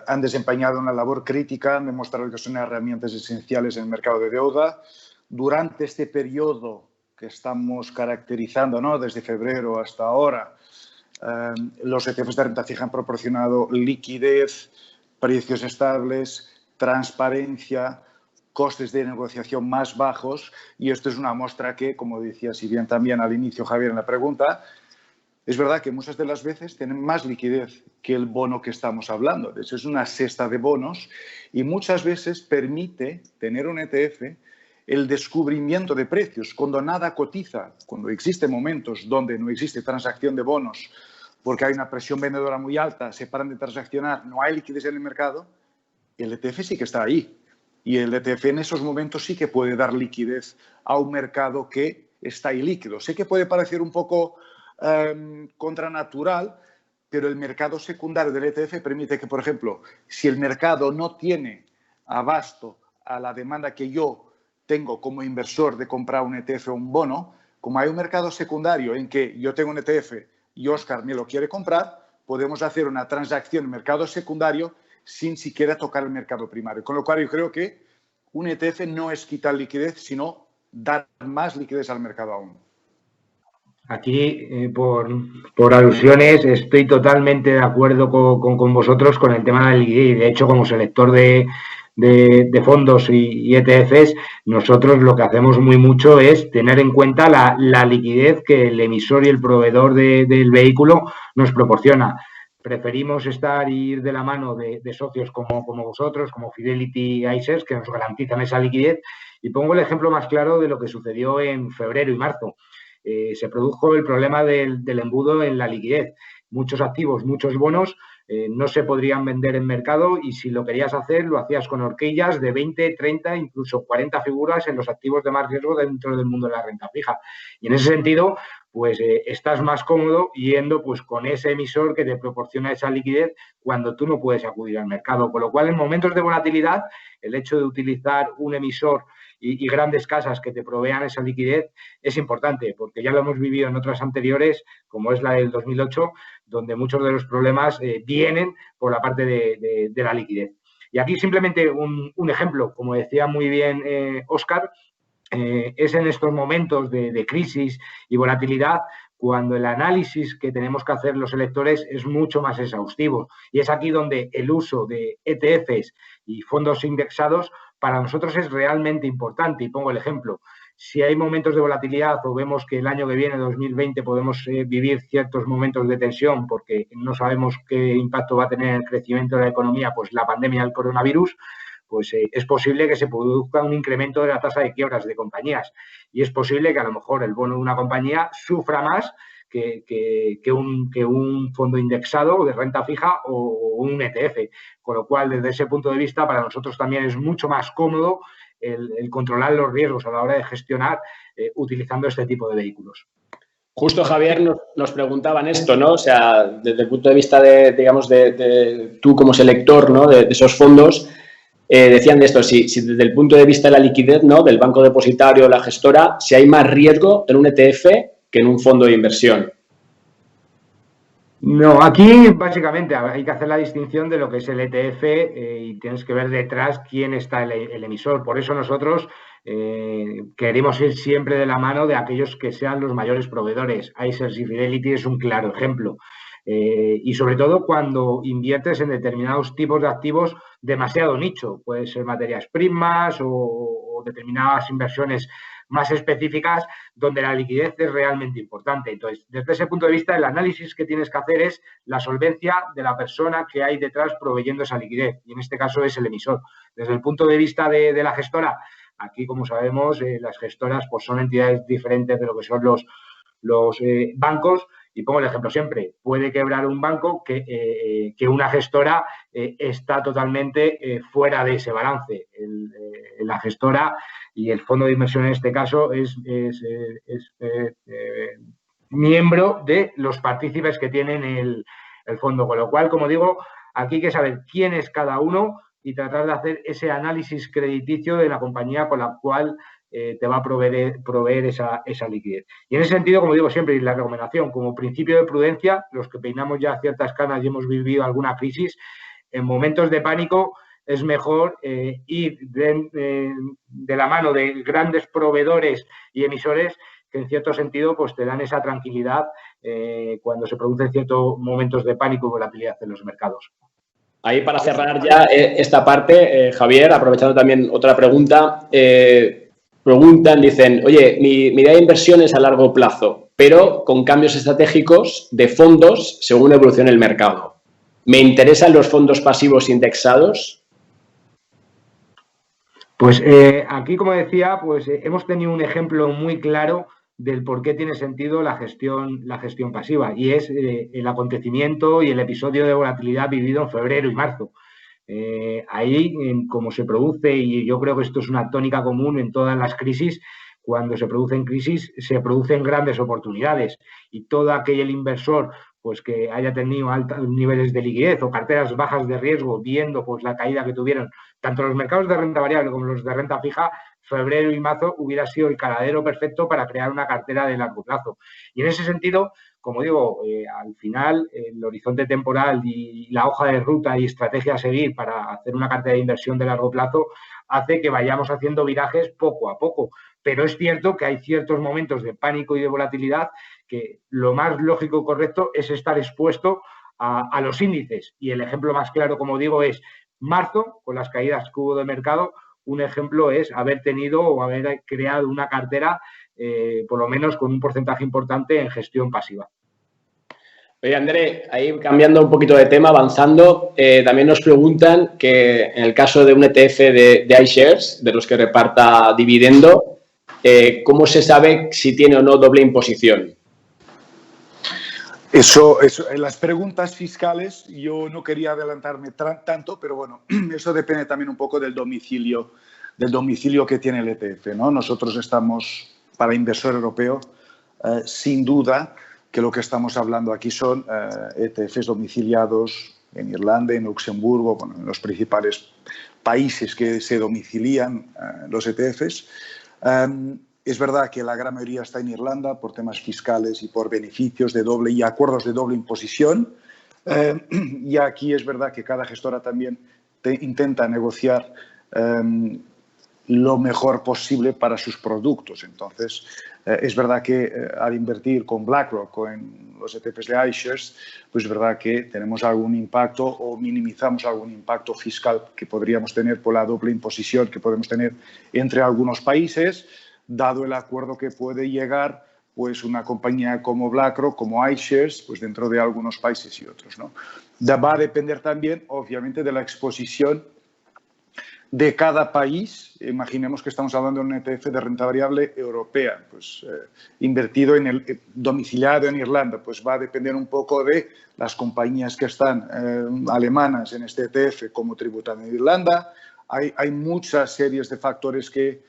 han desempeñado una labor crítica, han demostrado que son herramientas esenciales en el mercado de deuda. Durante este periodo que estamos caracterizando, ¿no? Desde febrero hasta ahora, los ETFs de renta fija han proporcionado liquidez, precios estables, transparencia, costes de negociación más bajos y esto es una muestra que, como decía si bien también al inicio Javier en la pregunta, es verdad que muchas de las veces tienen más liquidez que el bono que estamos hablando. De hecho, es una cesta de bonos y muchas veces permite tener un ETF el descubrimiento de precios. Cuando nada cotiza, cuando existen momentos donde no existe transacción de bonos porque hay una presión vendedora muy alta, se paran de transaccionar, no hay liquidez en el mercado, el ETF sí que está ahí. Y el ETF en esos momentos sí que puede dar liquidez a un mercado que está ilíquido. Sé que puede parecer un poco contranatural, pero el mercado secundario del ETF permite que, por ejemplo, si el mercado no tiene abasto a la demanda que yo tengo como inversor de comprar un ETF o un bono, como hay un mercado secundario en que yo tengo un ETF y Óscar me lo quiere comprar, podemos hacer una transacción en mercado secundario sin siquiera tocar el mercado primario. Con lo cual yo creo que un ETF no es quitar liquidez, sino dar más liquidez al mercado aún. Aquí, por alusiones, estoy totalmente de acuerdo con vosotros con el tema de la liquidez. Y de hecho, como selector de fondos y ETFs, nosotros lo que hacemos muy mucho es tener en cuenta la liquidez que el emisor y el proveedor del vehículo nos proporciona. Preferimos ir de la mano de socios como vosotros, como Fidelity y ICES, que nos garantizan esa liquidez. Y pongo el ejemplo más claro de lo que sucedió en febrero y marzo. Se produjo el problema del embudo en la liquidez. Muchos activos, muchos bonos no se podrían vender en mercado y si lo querías hacer, lo hacías con horquillas de 20, 30, incluso 40 figuras en los activos de más riesgo dentro del mundo de la renta fija. Y en ese sentido, pues estás más cómodo yendo pues con ese emisor que te proporciona esa liquidez cuando tú no puedes acudir al mercado. Con lo cual, en momentos de volatilidad, el hecho de utilizar un emisor y grandes casas que te provean esa liquidez es importante, porque ya lo hemos vivido en otras anteriores, como es la del 2008, donde muchos de los problemas vienen por la parte de la liquidez. Y aquí simplemente un ejemplo, como decía muy bien Óscar, es en estos momentos de crisis y volatilidad cuando el análisis que tenemos que hacer los electores es mucho más exhaustivo. Y es aquí donde el uso de ETFs y fondos indexados para nosotros es realmente importante. Y pongo el ejemplo. Si hay momentos de volatilidad o vemos que el año que viene, 2020, podemos vivir ciertos momentos de tensión porque no sabemos qué impacto va a tener el crecimiento de la economía, pues la pandemia del coronavirus, pues es posible que se produzca un incremento de la tasa de quiebras de compañías y es posible que a lo mejor el bono de una compañía sufra más que un fondo indexado de renta fija o un ETF. Con lo cual, desde ese punto de vista, para nosotros también es mucho más cómodo el controlar los riesgos a la hora de gestionar utilizando este tipo de vehículos. Justo, Javier, nos preguntaban esto, ¿no? O sea, desde el punto de vista de tú como selector, ¿no? de esos fondos, decían de esto, si desde el punto de vista de la liquidez, ¿no? Del banco depositario o la gestora, si hay más riesgo en un ETF que en un fondo de inversión. No, aquí básicamente hay que hacer la distinción de lo que es el ETF y tienes que ver detrás quién está el emisor. Por eso nosotros queremos ir siempre de la mano de aquellos que sean los mayores proveedores. ICES y Fidelity es un claro ejemplo. Y sobre todo cuando inviertes en determinados tipos de activos demasiado nicho. Puede ser materias primas o determinadas inversiones más específicas donde la liquidez es realmente importante. Entonces, desde ese punto de vista, el análisis que tienes que hacer es la solvencia de la persona que hay detrás proveyendo esa liquidez, y en este caso es el emisor. Desde el punto de vista de la gestora, aquí, como sabemos, las gestoras pues, son entidades diferentes de lo que son los bancos, y pongo el ejemplo siempre, puede quebrar un banco que una gestora está totalmente fuera de ese balance. La gestora y el fondo de inversión en este caso es miembro de los partícipes que tienen el fondo. Con lo cual, como digo, aquí hay que saber quién es cada uno y tratar de hacer ese análisis crediticio de la compañía con la cual te va a proveer esa liquidez. Y en ese sentido, como digo siempre, y la recomendación, como principio de prudencia, los que peinamos ya ciertas canas y hemos vivido alguna crisis, en momentos de pánico es mejor ir de la mano de grandes proveedores y emisores que en cierto sentido pues te dan esa tranquilidad cuando se producen ciertos momentos de pánico y volatilidad en los mercados. Ahí para cerrar ya esta parte, Javier, aprovechando también otra pregunta, dicen, oye, mi idea de inversión es a largo plazo, pero con cambios estratégicos de fondos según evolucione el mercado. ¿Me interesan los fondos pasivos indexados? Pues aquí, como decía, pues hemos tenido un ejemplo muy claro del por qué tiene sentido la gestión pasiva, y es el acontecimiento y el episodio de volatilidad vivido en febrero y marzo. Ahí, como se produce, y yo creo que esto es una tónica común en todas las crisis, cuando se producen crisis, se producen grandes oportunidades, y todo aquel inversor pues que haya tenido altos niveles de liquidez o carteras bajas de riesgo, viendo pues la caída que tuvieron tanto los mercados de renta variable como los de renta fija, febrero y marzo hubiera sido el caladero perfecto para crear una cartera de largo plazo. Y en ese sentido, como digo, al final el horizonte temporal y la hoja de ruta y estrategia a seguir para hacer una cartera de inversión de largo plazo hace que vayamos haciendo virajes poco a poco. Pero es cierto que hay ciertos momentos de pánico y de volatilidad que lo más lógico y correcto es estar expuesto a los índices. Y el ejemplo más claro, como digo, es marzo, con las caídas que hubo de mercado. Un ejemplo es haber tenido o haber creado una cartera, por lo menos con un porcentaje importante en gestión pasiva. Oye, André, ahí cambiando un poquito de tema, avanzando, también nos preguntan que en el caso de un ETF de iShares, de los que reparta dividendo, ¿cómo se sabe si tiene o no doble imposición? Eso, en las preguntas fiscales yo no quería adelantarme tanto, pero bueno, eso depende también un poco del domicilio que tiene el ETF, ¿no? Nosotros estamos, para inversor europeo, sin duda que lo que estamos hablando aquí son ETFs domiciliados en Irlanda, en Luxemburgo, bueno, en los principales países que se domicilian los ETFs. Es verdad que la gran mayoría está en Irlanda por temas fiscales y por beneficios de doble y acuerdos de doble imposición. Y aquí es verdad que cada gestora también intenta negociar lo mejor posible para sus productos. Entonces, es verdad que al invertir con BlackRock o en los ETFs de iShares, pues es verdad que tenemos algún impacto o minimizamos algún impacto fiscal que podríamos tener por la doble imposición que podemos tener entre algunos países, dado el acuerdo que puede llegar pues una compañía como BlackRock, como iShares, pues dentro de algunos países y otros, ¿no? Va a depender también, obviamente, de la exposición de cada país. Imaginemos que estamos hablando de un ETF de renta variable europea, pues invertido domiciliado en Irlanda, pues va a depender un poco de las compañías que están alemanas en este ETF, cómo tributan en Irlanda. Hay muchas series de factores que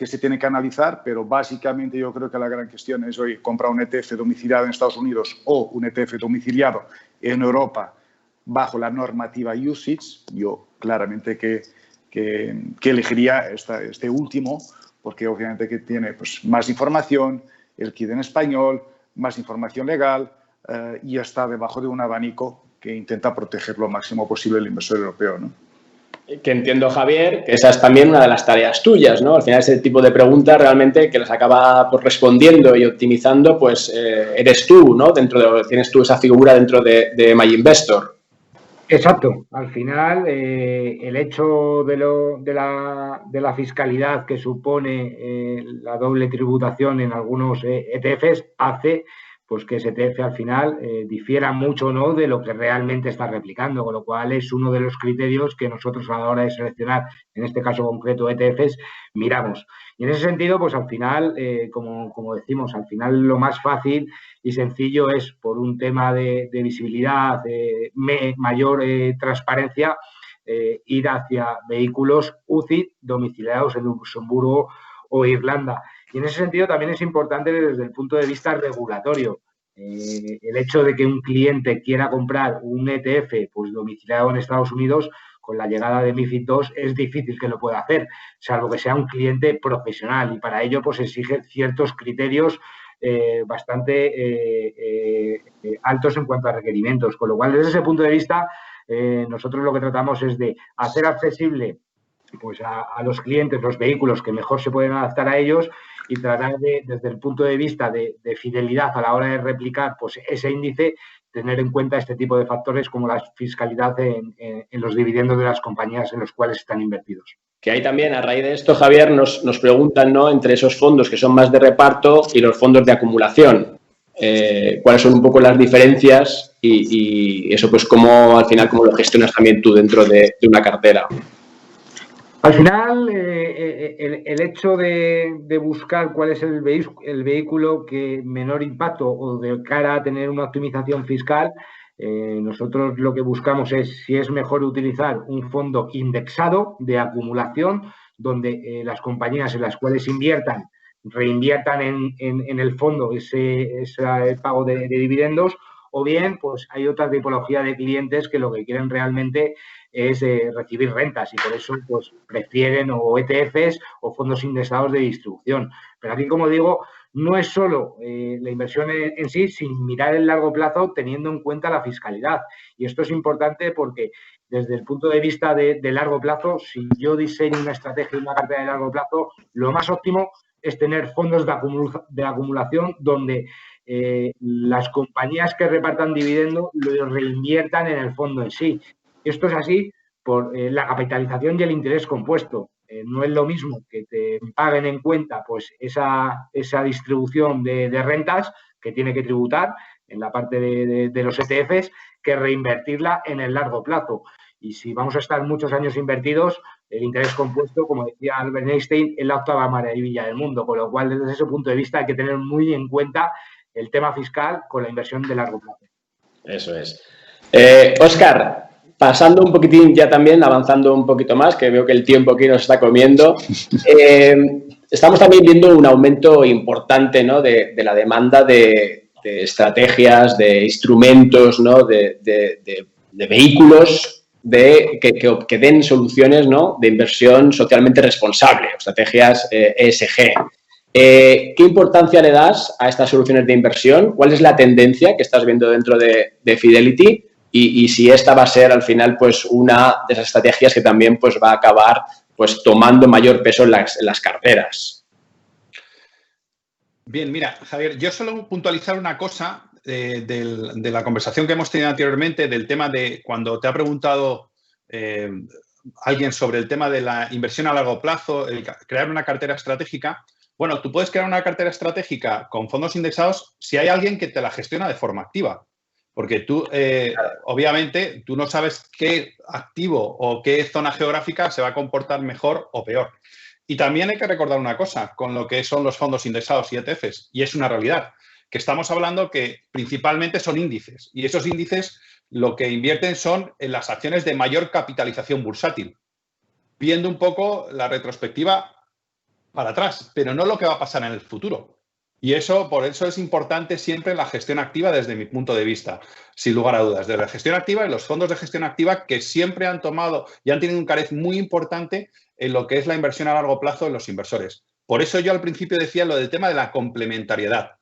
se tienen que analizar, pero básicamente yo creo que la gran cuestión es hoy comprar un ETF domiciliado en Estados Unidos o un ETF domiciliado en Europa bajo la normativa UCITS. Yo claramente que elegiría este último, porque obviamente que tiene pues, más información, el KID en español, más información legal y está debajo de un abanico que intenta proteger lo máximo posible el inversor europeo, ¿no? Que entiendo, Javier, que esa es también una de las tareas tuyas, ¿no? Al final ese tipo de preguntas realmente que las acaba pues, respondiendo y optimizando, pues eres tú, ¿no? Tienes tú esa figura dentro de MyInvestor. Exacto. Al final, el hecho de la fiscalidad que supone la doble tributación en algunos ETFs hace pues que ese ETF al final difiera mucho o no de lo que realmente está replicando, con lo cual es uno de los criterios que nosotros a la hora de seleccionar, en este caso concreto ETFs, miramos. Y en ese sentido, pues al final, como decimos, al final lo más fácil y sencillo es, por un tema de visibilidad, mayor transparencia, ir hacia vehículos UCITS domiciliados en Luxemburgo o Irlanda. Y en ese sentido también es importante desde el punto de vista regulatorio. El hecho de que un cliente quiera comprar un ETF pues, domiciliado en Estados Unidos, con la llegada de MiFID II es difícil que lo pueda hacer, salvo que sea un cliente profesional, y para ello pues exige ciertos criterios bastante altos en cuanto a requerimientos. Con lo cual, desde ese punto de vista, nosotros lo que tratamos es de hacer accesible pues a los clientes los vehículos que mejor se pueden adaptar a ellos y tratar de, desde el punto de vista de fidelidad a la hora de replicar pues ese índice, tener en cuenta este tipo de factores como la fiscalidad en los dividendos de las compañías en los cuales están invertidos. Que hay también, a raíz de esto, Javier, nos preguntan, ¿no?, entre esos fondos que son más de reparto y los fondos de acumulación. ¿Cuáles son un poco las diferencias y eso, pues, cómo al final cómo lo gestionas también tú dentro de una cartera? Al final, el hecho de buscar cuál es el vehículo que menor impacto o de cara a tener una optimización fiscal, nosotros lo que buscamos es si es mejor utilizar un fondo indexado de acumulación, donde las compañías en las cuales inviertan reinviertan en el fondo ese pago de dividendos, o bien pues hay otra tipología de clientes que lo que quieren realmente es recibir rentas y por eso pues prefieren o ETFs o fondos indexados de distribución. Pero aquí, como digo, no es solo la inversión en sí, sin mirar el largo plazo teniendo en cuenta la fiscalidad. Y esto es importante porque desde el punto de vista de largo plazo, si yo diseño una estrategia y una cartera de largo plazo, lo más óptimo es tener fondos de acumulación donde las compañías que repartan dividendos lo reinviertan en el fondo en sí. Esto es así por la capitalización y el interés compuesto. No es lo mismo que te paguen en cuenta pues esa distribución de rentas que tiene que tributar en la parte de los ETFs que reinvertirla en el largo plazo. Y si vamos a estar muchos años invertidos, el interés compuesto, como decía Albert Einstein, es la octava maravilla del mundo, con lo cual desde ese punto de vista hay que tener muy en cuenta el tema fiscal con la inversión de largo plazo. Eso es. Óscar, pasando un poquitín ya también, avanzando un poquito más, que veo que el tiempo aquí nos está comiendo, estamos también viendo un aumento importante, ¿no?, de la demanda de estrategias, de instrumentos, ¿no?, de vehículos que den soluciones, ¿no?, de inversión socialmente responsable, estrategias ESG. ¿Qué importancia le das a estas soluciones de inversión? ¿Cuál es la tendencia que estás viendo dentro de Fidelity? Y si esta va a ser al final pues una de esas estrategias que también pues va a acabar pues tomando mayor peso en las carteras. Bien, mira, Javier, yo solo puntualizar una cosa de la conversación que hemos tenido anteriormente del tema de cuando te ha preguntado alguien sobre el tema de la inversión a largo plazo, el crear una cartera estratégica. Bueno, tú puedes crear una cartera estratégica con fondos indexados si hay alguien que te la gestiona de forma activa. Porque tú, obviamente, tú no sabes qué activo o qué zona geográfica se va a comportar mejor o peor. Y también hay que recordar una cosa con lo que son los fondos indexados y ETFs, y es una realidad, que estamos hablando que principalmente son índices. Y esos índices lo que invierten son en las acciones de mayor capitalización bursátil, viendo un poco la retrospectiva para atrás, pero no lo que va a pasar en el futuro. Y por eso es importante siempre la gestión activa desde mi punto de vista, sin lugar a dudas. Desde la gestión activa y los fondos de gestión activa que siempre han tomado y han tenido un cariz muy importante en lo que es la inversión a largo plazo en los inversores. Por eso yo al principio decía lo del tema de la complementariedad.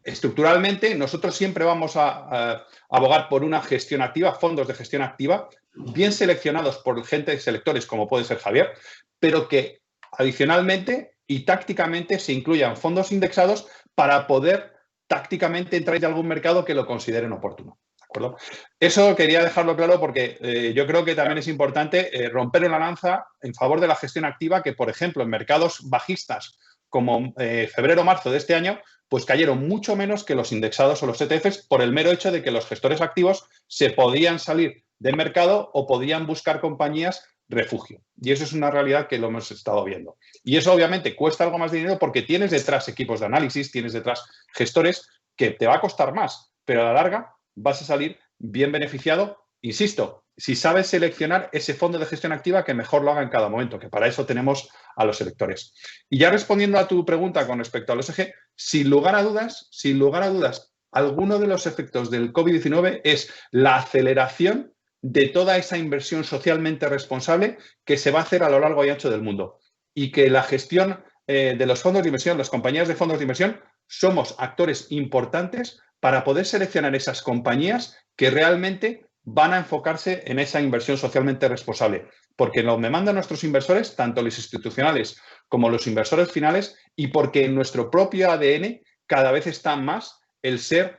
Estructuralmente, nosotros siempre vamos a abogar por una gestión activa, fondos de gestión activa, bien seleccionados por selectores como puede ser Javier, pero que adicionalmente y tácticamente se incluyan fondos indexados para poder tácticamente entrar en algún mercado que lo consideren oportuno. ¿De acuerdo? Eso quería dejarlo claro porque yo creo que también es importante romper una lanza en favor de la gestión activa que, por ejemplo, en mercados bajistas como febrero-marzo de este año, pues cayeron mucho menos que los indexados o los ETFs por el mero hecho de que los gestores activos se podían salir del mercado o podían buscar compañías refugio. Y eso es una realidad que lo hemos estado viendo. Y eso obviamente cuesta algo más de dinero porque tienes detrás equipos de análisis, tienes detrás gestores que te va a costar más, pero a la larga vas a salir bien beneficiado. Insisto, si sabes seleccionar ese fondo de gestión activa que mejor lo haga en cada momento, que para eso tenemos a los selectores. Y ya respondiendo a tu pregunta con respecto al ESG, sin lugar a dudas, alguno de los efectos del COVID-19 es la aceleración de toda esa inversión socialmente responsable que se va a hacer a lo largo y ancho del mundo. Y que la gestión de los fondos de inversión, las compañías de fondos de inversión, somos actores importantes para poder seleccionar esas compañías que realmente van a enfocarse en esa inversión socialmente responsable. Porque nos demandan nuestros inversores, tanto los institucionales como los inversores finales, y porque en nuestro propio ADN cada vez está más el ser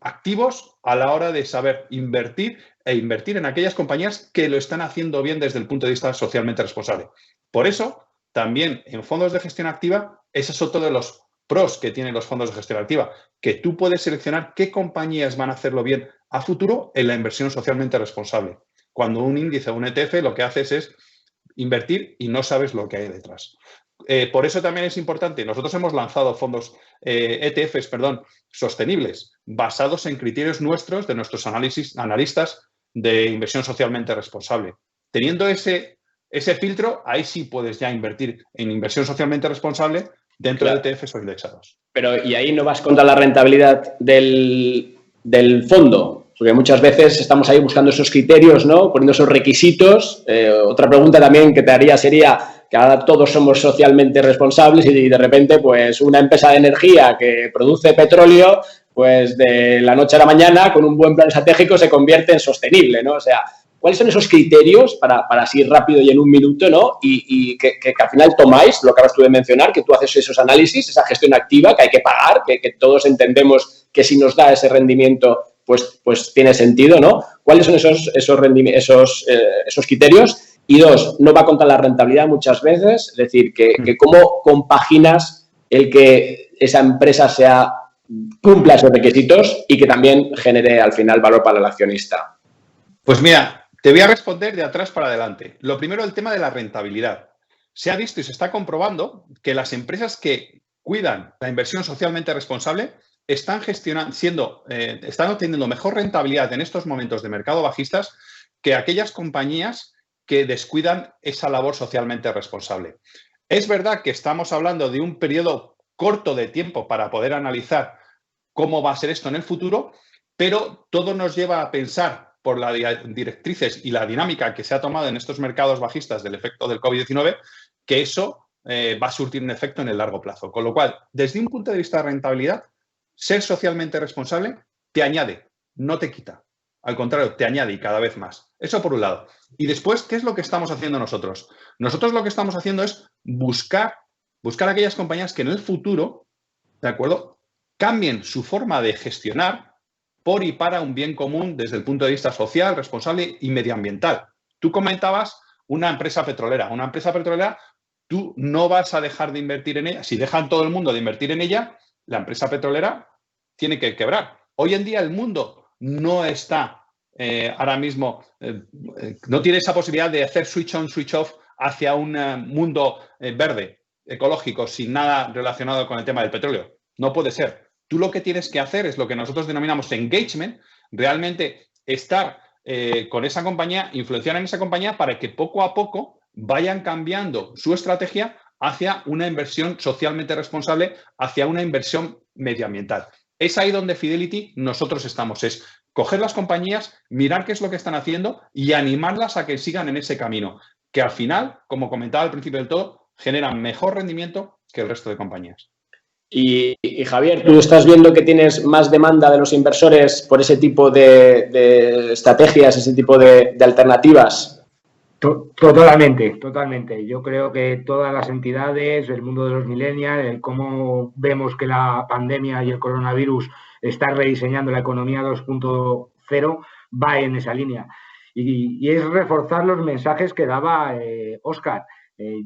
activos a la hora de saber invertir en aquellas compañías que lo están haciendo bien desde el punto de vista socialmente responsable. Por eso, también en fondos de gestión activa, ese es otro de los pros que tienen los fondos de gestión activa, que tú puedes seleccionar qué compañías van a hacerlo bien a futuro en la inversión socialmente responsable. Cuando un índice o un ETF lo que haces es invertir y no sabes lo que hay detrás. Por eso también es importante, nosotros hemos lanzado fondos ETFs, sostenibles, basados en criterios nuestros, de nuestros analistas de inversión socialmente responsable. Teniendo ese filtro, ahí sí puedes ya invertir en inversión socialmente responsable dentro de ETFs o indexados. Pero, ¿y ahí no vas contra la rentabilidad del fondo? Porque muchas veces estamos ahí buscando esos criterios, ¿no? Poniendo esos requisitos. Otra pregunta también que te haría sería que ahora todos somos socialmente responsables y de repente, pues, una empresa de energía que produce petróleo, pues, de la noche a la mañana, con un buen plan estratégico, se convierte en sostenible, ¿no? O sea, ¿cuáles son esos criterios para así rápido y en un minuto, ¿no? Y que al final tomáis, lo acabas tú de mencionar, que tú haces esos análisis, esa gestión activa que hay que pagar, que todos entendemos que si nos da ese rendimiento, pues tiene sentido, ¿no? ¿Cuáles son esos criterios? Y dos, no va contra la rentabilidad muchas veces, es decir, que cómo compaginas el que esa empresa cumpla esos requisitos y que también genere al final valor para el accionista. Pues mira, te voy a responder de atrás para adelante. Lo primero, el tema de la rentabilidad. Se ha visto y se está comprobando que las empresas que cuidan la inversión socialmente responsable están obteniendo mejor rentabilidad en estos momentos de mercado bajistas que aquellas compañías que descuidan esa labor socialmente responsable. Es verdad que estamos hablando de un periodo corto de tiempo para poder analizar cómo va a ser esto en el futuro, pero todo nos lleva a pensar, por las directrices y la dinámica que se ha tomado en estos mercados bajistas del efecto del COVID-19, que eso va a surtir un efecto en el largo plazo. Con lo cual, desde un punto de vista de rentabilidad, ser socialmente responsable te añade, no te quita. Al contrario, te añade y cada vez más. Eso por un lado. Y después, ¿qué es lo que estamos haciendo nosotros? Nosotros lo que estamos haciendo es buscar aquellas compañías que en el futuro, ¿de acuerdo?, cambien su forma de gestionar por y para un bien común desde el punto de vista social, responsable y medioambiental. Tú comentabas una empresa petrolera. Una empresa petrolera, tú no vas a dejar de invertir en ella. Si dejan todo el mundo de invertir en ella, la empresa petrolera tiene que quebrar. Hoy en día el mundo no está ahora mismo, no tiene esa posibilidad de hacer switch on, switch off hacia un mundo verde, ecológico, sin nada relacionado con el tema del petróleo. No puede ser. Tú lo que tienes que hacer es lo que nosotros denominamos engagement, realmente estar con esa compañía, influenciar en esa compañía para que poco a poco vayan cambiando su estrategia hacia una inversión socialmente responsable, hacia una inversión medioambiental. Es ahí donde Fidelity nosotros estamos, es coger las compañías, mirar qué es lo que están haciendo y animarlas a que sigan en ese camino, que al final, como comentaba al principio del todo, generan mejor rendimiento que el resto de compañías. Y Javier, ¿tú estás viendo que tienes más demanda de los inversores por ese tipo de estrategias, ese tipo de alternativas? Totalmente. Yo creo que todas las entidades, el mundo de los millennials, el cómo vemos que la pandemia y el coronavirus está rediseñando la economía 2.0, va en esa línea. Y es reforzar los mensajes que daba Óscar.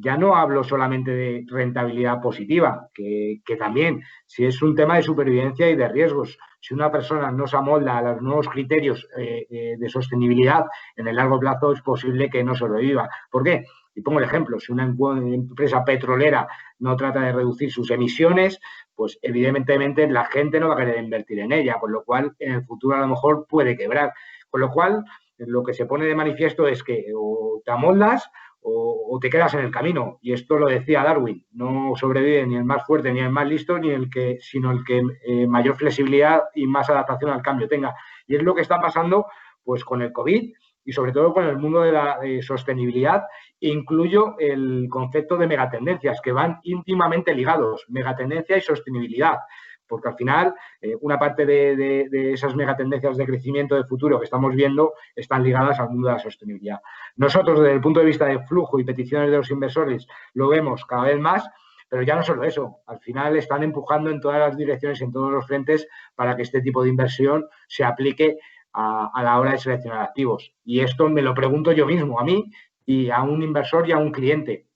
Ya no hablo solamente de rentabilidad positiva, que también, si es un tema de supervivencia y de riesgos. Si una persona no se amolda a los nuevos criterios de sostenibilidad en el largo plazo, es posible que no sobreviva. ¿Por qué? Y pongo el ejemplo, si una empresa petrolera no trata de reducir sus emisiones, pues evidentemente la gente no va a querer invertir en ella, con lo cual en el futuro a lo mejor puede quebrar. Con lo cual, lo que se pone de manifiesto es que o te amoldas o te quedas en el camino. Y esto lo decía Darwin, no sobrevive ni el más fuerte ni el más listo, sino el que mayor flexibilidad y más adaptación al cambio tenga. Y es lo que está pasando pues con el COVID y sobre todo con el mundo de la sostenibilidad. Incluyo el concepto de megatendencias, que van íntimamente ligados, megatendencia y sostenibilidad. Porque al final una parte de esas megatendencias de crecimiento de futuro que estamos viendo están ligadas al mundo de la sostenibilidad. Nosotros, desde el punto de vista de flujo y peticiones de los inversores, lo vemos cada vez más, pero ya no solo eso. Al final están empujando en todas las direcciones, en todos los frentes, para que este tipo de inversión se aplique a la hora de seleccionar activos. Y esto me lo pregunto yo mismo, a mí y a un inversor y a un cliente.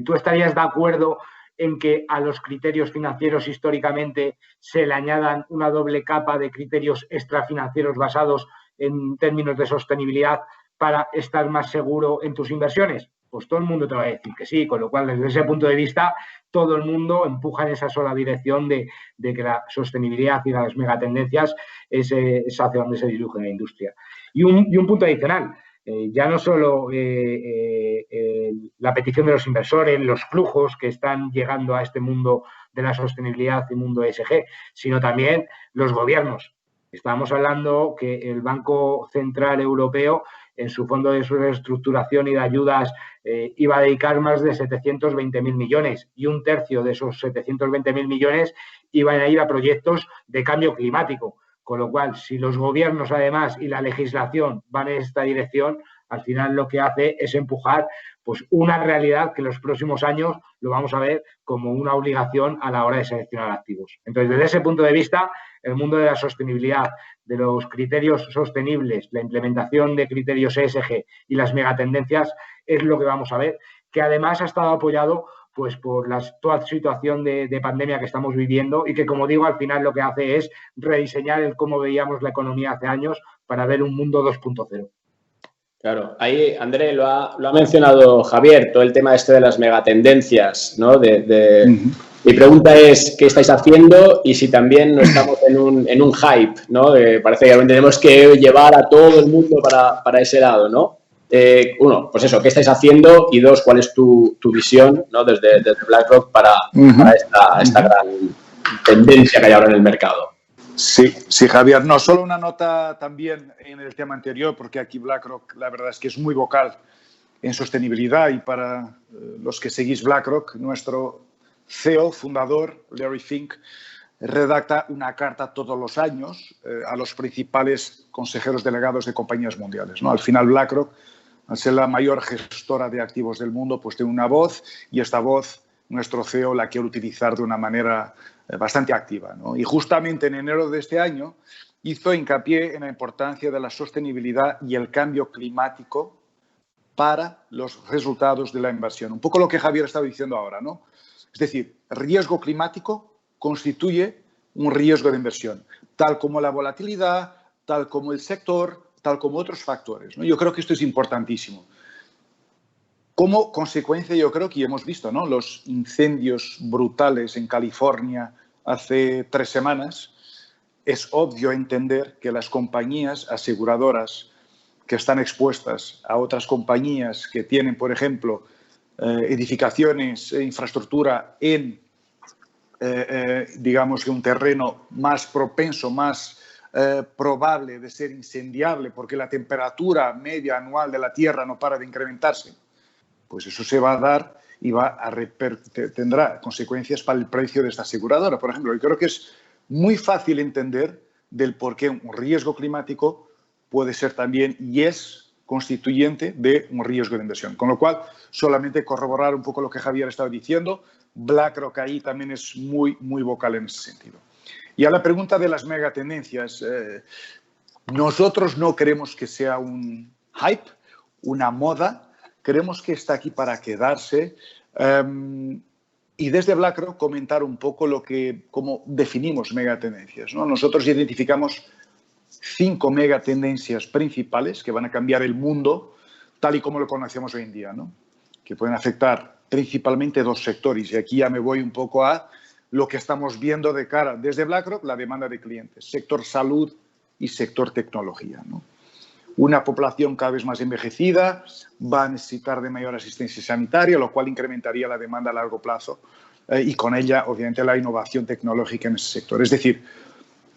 ¿Tú estarías de acuerdo en que a los criterios financieros históricamente se le añadan una doble capa de criterios extrafinancieros basados en términos de sostenibilidad para estar más seguro en tus inversiones? pues todo el mundo te va a decir que sí, con lo cual desde ese punto de vista todo el mundo empuja en esa sola dirección de que la sostenibilidad y las megatendencias es hacia donde se dirige la industria. Y un punto adicional, ya no solo la petición de los inversores, los flujos que están llegando a este mundo de la sostenibilidad y mundo ESG, sino también los gobiernos. Estamos hablando que el Banco Central Europeo, en su fondo de su reestructuración y de ayudas, iba a dedicar más de 720.000 millones y un tercio de esos 720.000 millones iban a ir a proyectos de cambio climático. Con lo cual, si los gobiernos, además, y la legislación van en esta dirección, al final lo que hace es empujar pues, una realidad que en los próximos años lo vamos a ver como una obligación a la hora de seleccionar activos. Entonces, desde ese punto de vista, el mundo de la sostenibilidad, de los criterios sostenibles, la implementación de criterios ESG y las megatendencias es lo que vamos a ver, que además ha estado apoyado pues por toda situación de pandemia que estamos viviendo y que, como digo, al final lo que hace es rediseñar el cómo veíamos la economía hace años para ver un mundo 2.0. Claro, ahí, André, lo ha mencionado Javier, todo el tema de las megatendencias, ¿no? Mi pregunta es, ¿qué estáis haciendo? Y si también no estamos en un hype, ¿no? Parece que tenemos que llevar a todo el mundo para ese lado, ¿no? Uno, pues eso, ¿qué estáis haciendo? Y dos, ¿cuál es tu visión, ¿no? desde BlackRock para esta gran tendencia que hay ahora en el mercado? Sí, Javier. No, solo una nota también en el tema anterior, porque aquí BlackRock la verdad es que es muy vocal en sostenibilidad y para los que seguís BlackRock, nuestro CEO, fundador, Larry Fink, redacta una carta todos los años a los principales consejeros delegados de compañías mundiales, ¿no? Al final BlackRock, al ser la mayor gestora de activos del mundo, pues tiene una voz y esta voz nuestro CEO la quiere utilizar de una manera bastante activa, ¿no? Y justamente en enero de este año hizo hincapié en la importancia de la sostenibilidad y el cambio climático para los resultados de la inversión. Un poco lo que Javier estaba diciendo ahora, ¿no? Es decir, riesgo climático constituye un riesgo de inversión, tal como la volatilidad, tal como el sector, tal como otros factores, ¿no? Yo creo que esto es importantísimo. Como consecuencia, yo creo que hemos visto, ¿no?, los incendios brutales en California hace 3 semanas. Es obvio entender que las compañías aseguradoras que están expuestas a otras compañías que tienen, por ejemplo, edificaciones e infraestructura en, digamos, un terreno más propenso, más probable de ser incendiable porque la temperatura media anual de la Tierra no para de incrementarse, pues eso se va a dar y tendrá consecuencias para el precio de esta aseguradora. Por ejemplo, yo creo que es muy fácil entender del por qué un riesgo climático puede ser también y es constituyente de un riesgo de inversión. Con lo cual, solamente corroborar un poco lo que Javier estaba diciendo, BlackRock ahí también es muy, muy vocal en ese sentido. Y a la pregunta de las megatendencias, nosotros no creemos que sea un hype, una moda, creemos que está aquí para quedarse. Y desde BlackRock comentar un poco cómo definimos megatendencias, ¿no? Nosotros identificamos 5 megatendencias principales que van a cambiar el mundo tal y como lo conocemos hoy en día, ¿no? Que pueden afectar principalmente 2 sectores. Y aquí ya me voy un poco a lo que estamos viendo de cara desde BlackRock, la demanda de clientes, sector salud y sector tecnología, ¿no? Una población cada vez más envejecida va a necesitar de mayor asistencia sanitaria, lo cual incrementaría la demanda a largo plazo y con ella, obviamente, la innovación tecnológica en ese sector. Es decir,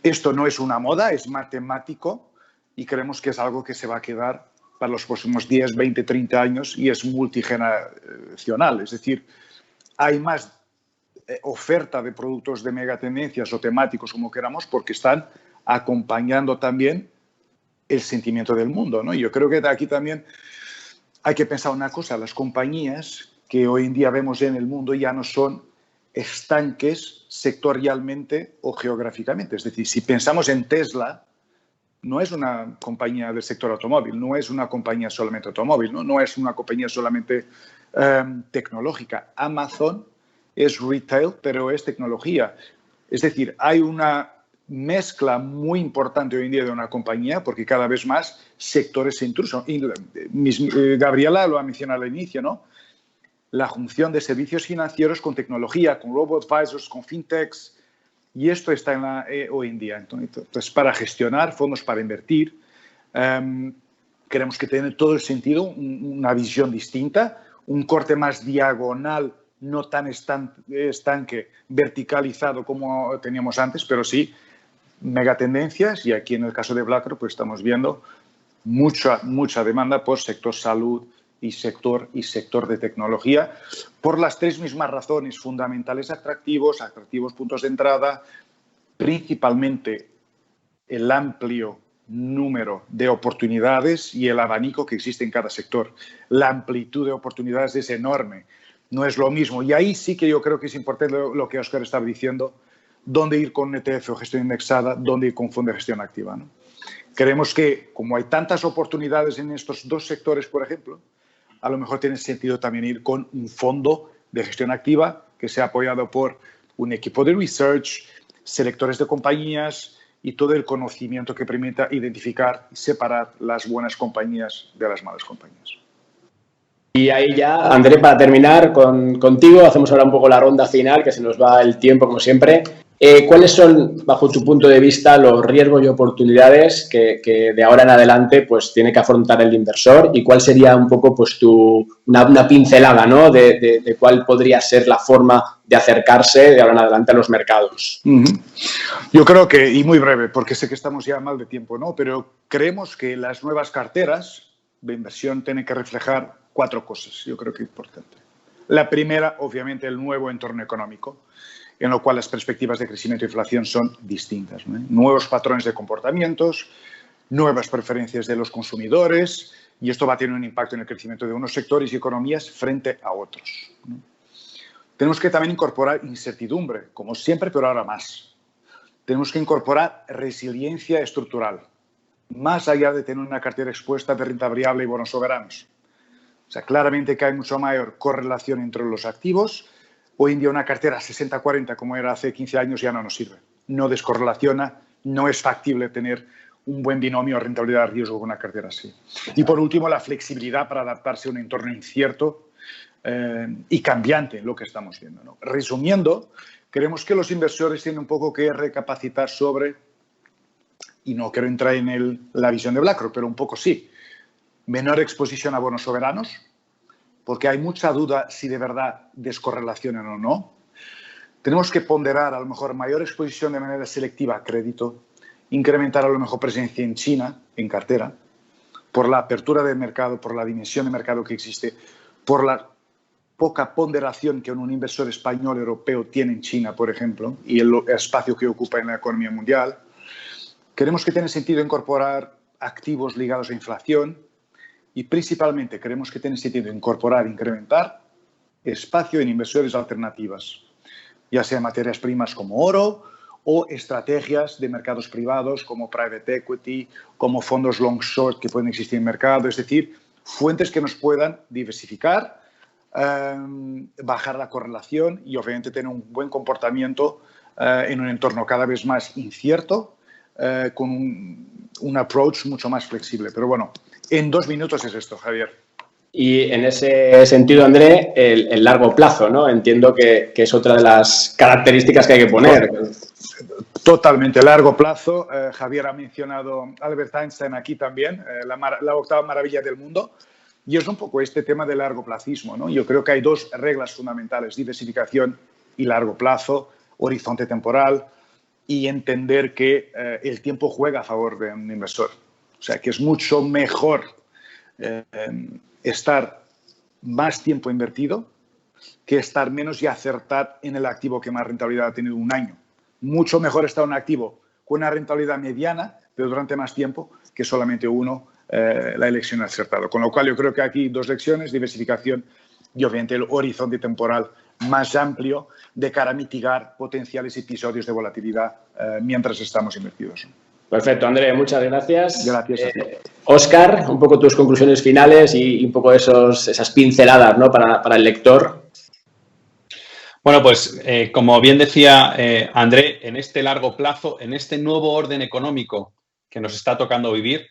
esto no es una moda, es matemático y creemos que es algo que se va a quedar para los próximos 10, 20, 30 años y es multigeneracional. Es decir, hay más oferta de productos de megatendencias o temáticos, como queramos, porque están acompañando también el sentimiento del mundo, ¿no? Yo creo que aquí también hay que pensar una cosa. Las compañías que hoy en día vemos en el mundo ya no son estanques sectorialmente o geográficamente. Es decir, si pensamos en Tesla, no es una compañía del sector automóvil, no es una compañía solamente automóvil, no es una compañía solamente tecnológica. Amazon es retail, pero es tecnología. Es decir, hay una mezcla muy importante hoy en día de una compañía, porque cada vez más sectores se intrusan. Gabriela lo ha mencionado al inicio, ¿no? La junción de servicios financieros con tecnología, con robo-advisors, con fintechs, y esto está hoy en día. Entonces, para gestionar fondos para invertir, queremos que tenga todo el sentido, una visión distinta, un corte más diagonal, no tan estanque, verticalizado como teníamos antes, pero sí megatendencias, y aquí en el caso de BlackRock pues estamos viendo mucha demanda por sector salud y sector de tecnología, por las tres mismas razones fundamentales: atractivos puntos de entrada, principalmente el amplio número de oportunidades y el abanico que existe en cada sector. La amplitud de oportunidades es enorme, no es lo mismo. Y ahí sí que yo creo que es importante lo que Óscar estaba diciendo: dónde ir con ETF o gestión indexada, dónde ir con fondo de gestión activa, ¿no? Creemos que, como hay tantas oportunidades en estos dos sectores, por ejemplo, a lo mejor tiene sentido también ir con un fondo de gestión activa que sea apoyado por un equipo de research, selectores de compañías y todo el conocimiento que permita identificar y separar las buenas compañías de las malas compañías. Y ahí ya, André, para terminar contigo, hacemos ahora un poco la ronda final, que se nos va el tiempo, como siempre. ¿Cuáles son, bajo tu punto de vista, los riesgos y oportunidades que de ahora en adelante pues, tiene que afrontar el inversor? ¿Y cuál sería un poco pues, una pincelada, ¿no? de cuál podría ser la forma de acercarse de ahora en adelante a los mercados? Yo creo que, y muy breve, porque sé que estamos ya mal de tiempo, ¿no? Pero creemos que las nuevas carteras de inversión tienen que reflejar 4 cosas, yo creo que es importante. La primera, obviamente, el nuevo entorno económico, en lo cual las perspectivas de crecimiento e inflación son distintas, ¿no? Nuevos patrones de comportamientos, nuevas preferencias de los consumidores, y esto va a tener un impacto en el crecimiento de unos sectores y economías frente a otros, ¿no? Tenemos que también incorporar incertidumbre, como siempre, pero ahora más. Tenemos que incorporar resiliencia estructural, más allá de tener una cartera expuesta de renta variable y bonos soberanos. O sea, claramente que hay mucho mayor correlación entre los activos. Hoy en día una cartera 60-40, como era hace 15 años, ya no nos sirve. No descorrelaciona, no es factible tener un buen binomio rentabilidad-riesgo con una cartera así. Y por último, la flexibilidad para adaptarse a un entorno incierto y cambiante, lo que estamos viendo, ¿no? Resumiendo, creemos que los inversores tienen un poco que recapacitar sobre, y no quiero entrar en la visión de BlackRock, pero un poco sí, menor exposición a bonos soberanos, porque hay mucha duda si de verdad descorrelacionan o no. Tenemos que ponderar a lo mejor mayor exposición de manera selectiva a crédito, incrementar a lo mejor presencia en China, en cartera, por la apertura del mercado, por la dimensión de mercado que existe, por la poca ponderación que un inversor español europeo tiene en China, por ejemplo, y el espacio que ocupa en la economía mundial. Creemos que tiene sentido incorporar activos ligados a inflación y principalmente creemos que tiene sentido incorporar, incrementar espacio en inversiones alternativas, ya sea materias primas como oro o estrategias de mercados privados como private equity, como fondos long short que pueden existir en el mercado, es decir, fuentes que nos puedan diversificar, bajar la correlación y obviamente tener un buen comportamiento en un entorno cada vez más incierto, con un approach mucho más flexible. Pero bueno, en 2 minutos es esto, Javier. Y en ese sentido, André, el largo plazo, ¿no? Entiendo que es otra de las características que hay que poner. Totalmente, largo plazo. Javier ha mencionado Albert Einstein aquí también, la octava maravilla del mundo. Y es un poco este tema del largoplacismo, ¿no? Yo creo que hay 2 reglas fundamentales: diversificación y largo plazo, horizonte temporal, y entender que el tiempo juega a favor de un inversor. O sea, que es mucho mejor estar más tiempo invertido que estar menos y acertar en el activo que más rentabilidad ha tenido un año. Mucho mejor estar en un activo con una rentabilidad mediana, pero durante más tiempo, que solamente uno la elección acertada. Con lo cual yo creo que aquí 2 lecciones: diversificación y obviamente el horizonte temporal más amplio de cara a mitigar potenciales episodios de volatilidad mientras estamos invertidos. Perfecto, André, muchas gracias. Gracias a ti. Óscar, un poco tus conclusiones finales y un poco esas pinceladas, ¿no? para el lector. Bueno, pues como bien decía André, en este largo plazo, en este nuevo orden económico que nos está tocando vivir,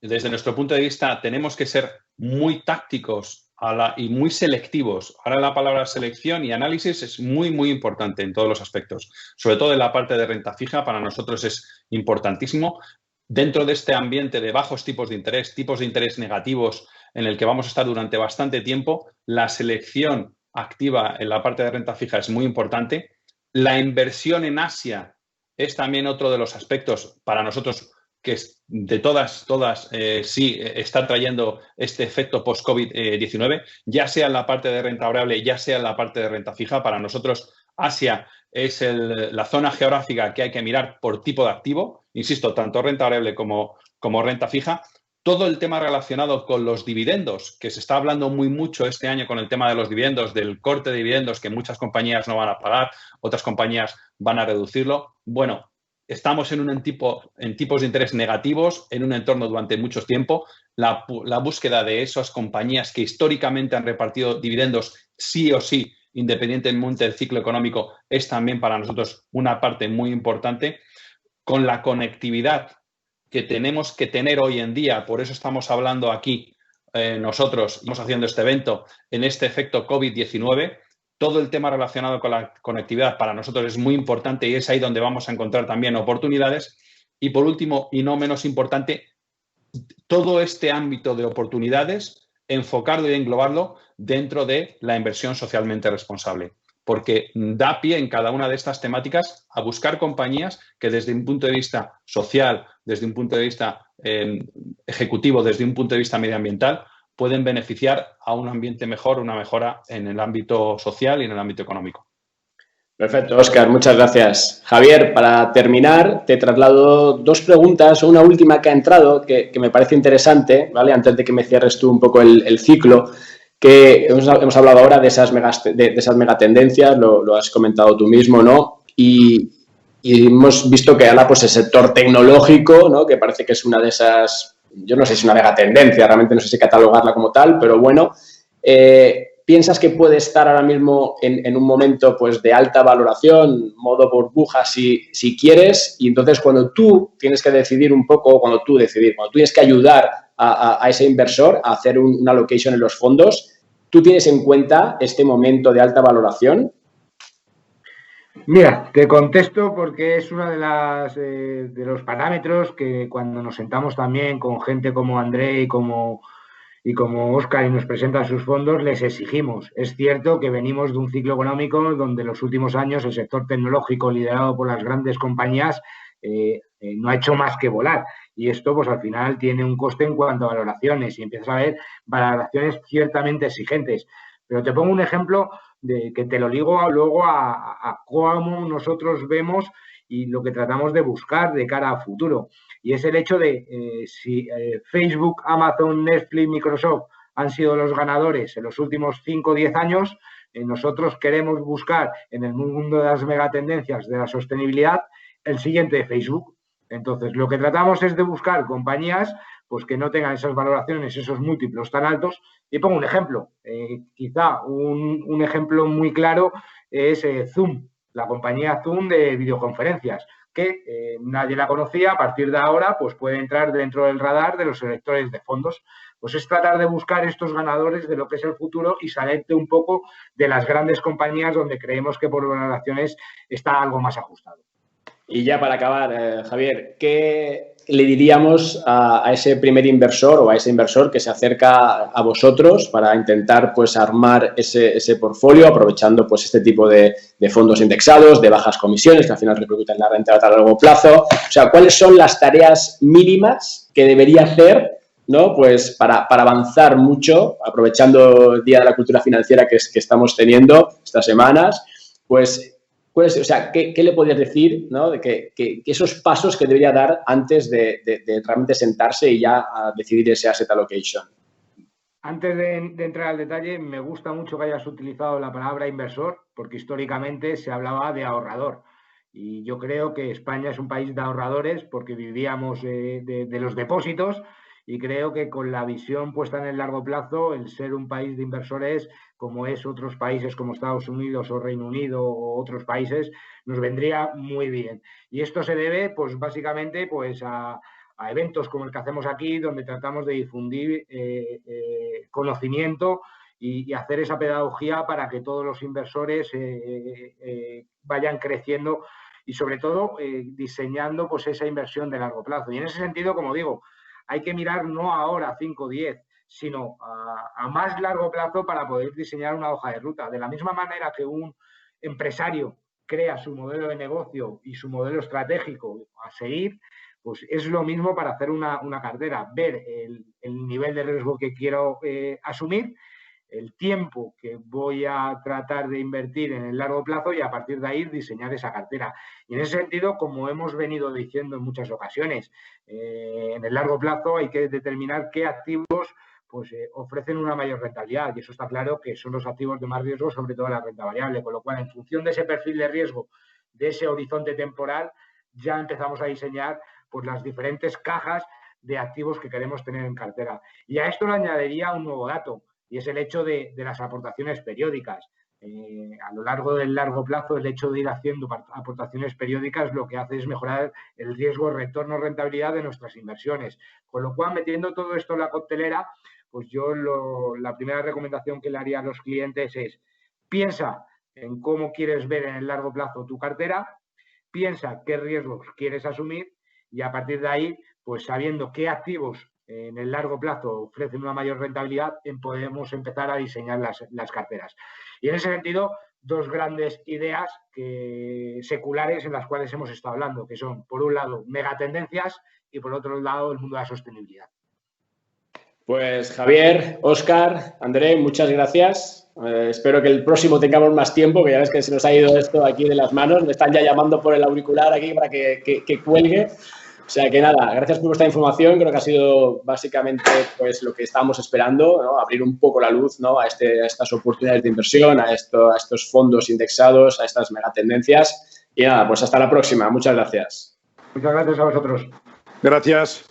desde nuestro punto de vista tenemos que ser muy tácticos y muy selectivos. Ahora la palabra selección y análisis es muy, muy importante en todos los aspectos. Sobre todo en la parte de renta fija, para nosotros es importantísimo. Dentro de este ambiente de bajos tipos de interés negativos en el que vamos a estar durante bastante tiempo, la selección activa en la parte de renta fija es muy importante. La inversión en Asia es también otro de los aspectos para nosotros que de todas sí está trayendo este efecto post-COVID-19, ya sea en la parte de renta variable, ya sea en la parte de renta fija. Para nosotros, Asia es la zona geográfica que hay que mirar por tipo de activo, insisto, tanto renta variable como renta fija. Todo el tema relacionado con los dividendos, que se está hablando muy mucho este año con el tema de los dividendos, del corte de dividendos que muchas compañías no van a pagar, otras compañías van a reducirlo. Bueno, estamos en tipos de interés negativos, en un entorno durante mucho tiempo. La búsqueda de esas compañías que históricamente han repartido dividendos sí o sí, independientemente del ciclo económico, es también para nosotros una parte muy importante. Con la conectividad que tenemos que tener hoy en día, por eso estamos hablando aquí nosotros, estamos haciendo este evento en este efecto COVID-19, todo el tema relacionado con la conectividad para nosotros es muy importante y es ahí donde vamos a encontrar también oportunidades. Y por último, y no menos importante, todo este ámbito de oportunidades, enfocarlo y englobarlo dentro de la inversión socialmente responsable, porque da pie en cada una de estas temáticas a buscar compañías que desde un punto de vista social, desde un punto de vista ejecutivo, desde un punto de vista medioambiental, pueden beneficiar a un ambiente mejor, una mejora en el ámbito social y en el ámbito económico. Perfecto, Óscar, muchas gracias. Javier, para terminar, te traslado dos preguntas, una última que ha entrado que me parece interesante, ¿vale? Antes de que me cierres tú un poco el ciclo, que hemos hablado ahora de esas megatendencias, lo has comentado tú mismo, ¿no? Y hemos visto que ahora pues el sector tecnológico, ¿no? Que parece que es una de esas, yo no sé si es una megatendencia, realmente no sé si catalogarla como tal, pero bueno, ¿piensas que puede estar ahora mismo en un momento pues de alta valoración, modo burbuja si quieres? Y entonces cuando tú tienes que decidir un poco, cuando tú tienes que ayudar a ese inversor a hacer una allocation en los fondos, ¿tú tienes en cuenta este momento de alta valoración? Mira, te contesto porque es uno de los parámetros que cuando nos sentamos también con gente como André y como Óscar y nos presentan sus fondos, les exigimos. Es cierto que venimos de un ciclo económico donde en los últimos años el sector tecnológico liderado por las grandes compañías no ha hecho más que volar. Y esto, pues al final, tiene un coste en cuanto a valoraciones y empiezas a ver valoraciones ciertamente exigentes. Pero te pongo un ejemplo de que te lo digo luego a cómo nosotros vemos y lo que tratamos de buscar de cara a futuro. Y es el hecho de si Facebook, Amazon, Netflix, Microsoft han sido los ganadores en los últimos 5 o 10 años, nosotros queremos buscar en el mundo de las megatendencias de la sostenibilidad el siguiente Facebook. Entonces, lo que tratamos es de buscar compañías pues que no tengan esas valoraciones, esos múltiplos tan altos. Y pongo un ejemplo. Quizá un ejemplo muy claro es Zoom, la compañía Zoom de videoconferencias, que nadie la conocía. A partir de ahora pues puede entrar dentro del radar de los selectores de fondos. Pues es tratar de buscar estos ganadores de lo que es el futuro y salirte un poco de las grandes compañías donde creemos que por valoraciones está algo más ajustado. Y ya para acabar, Javier, ¿qué le diríamos a ese primer inversor o a ese inversor que se acerca a vosotros para intentar pues armar ese portfolio aprovechando pues este tipo de fondos indexados, de bajas comisiones que al final repercuten en la renta a largo plazo? O sea, ¿cuáles son las tareas mínimas que debería hacer, ¿no? Pues para avanzar mucho, aprovechando el Día de la Cultura Financiera que estamos teniendo estas semanas, pues o sea, ¿qué le podrías decir, ¿no? De que esos pasos que debería dar antes de realmente sentarse y ya a decidir ese asset allocation? Antes de entrar al detalle, me gusta mucho que hayas utilizado la palabra inversor, porque históricamente se hablaba de ahorrador. Y yo creo que España es un país de ahorradores porque vivíamos de los depósitos y creo que con la visión puesta en el largo plazo, el ser un país de inversores como es otros países como Estados Unidos o Reino Unido o otros países, nos vendría muy bien. Y esto se debe, pues básicamente, pues a eventos como el que hacemos aquí, donde tratamos de difundir conocimiento y hacer esa pedagogía para que todos los inversores vayan creciendo y sobre todo diseñando pues esa inversión de largo plazo. Y en ese sentido, como digo, hay que mirar no ahora 5 o 10, sino a más largo plazo para poder diseñar una hoja de ruta. De la misma manera que un empresario crea su modelo de negocio y su modelo estratégico a seguir, pues es lo mismo para hacer una cartera, ver el nivel de riesgo que quiero asumir, el tiempo que voy a tratar de invertir en el largo plazo y a partir de ahí diseñar esa cartera. Y en ese sentido, como hemos venido diciendo en muchas ocasiones, en el largo plazo hay que determinar qué activos pues, ofrecen una mayor rentabilidad y eso está claro que son los activos de más riesgo, sobre todo la renta variable, con lo cual en función de ese perfil de riesgo, de ese horizonte temporal, ya empezamos a diseñar pues, las diferentes cajas de activos que queremos tener en cartera. Y a esto le añadiría un nuevo dato, y es el hecho de las aportaciones periódicas. A lo largo del largo plazo, el hecho de ir haciendo aportaciones periódicas lo que hace es mejorar el riesgo, retorno, rentabilidad de nuestras inversiones. Con lo cual, metiendo todo esto en la coctelera, pues yo la primera recomendación que le haría a los clientes es piensa en cómo quieres ver en el largo plazo tu cartera, piensa qué riesgos quieres asumir y a partir de ahí, pues sabiendo qué activos en el largo plazo ofrecen una mayor rentabilidad, podemos empezar a diseñar las carteras. Y en ese sentido, dos grandes ideas seculares en las cuales hemos estado hablando, que son, por un lado, megatendencias y por otro lado, el mundo de la sostenibilidad. Pues Javier, Óscar, André, muchas gracias. Espero que el próximo tengamos más tiempo, que ya ves que se nos ha ido esto aquí de las manos. Me están ya llamando por el auricular aquí para que cuelgue. O sea que nada, gracias por vuestra información. Creo que ha sido básicamente pues, lo que estábamos esperando, ¿no? Abrir un poco la luz, ¿no? a estas oportunidades de inversión, a estos fondos indexados, a estas megatendencias. Y nada, pues hasta la próxima. Muchas gracias. Muchas gracias a vosotros. Gracias.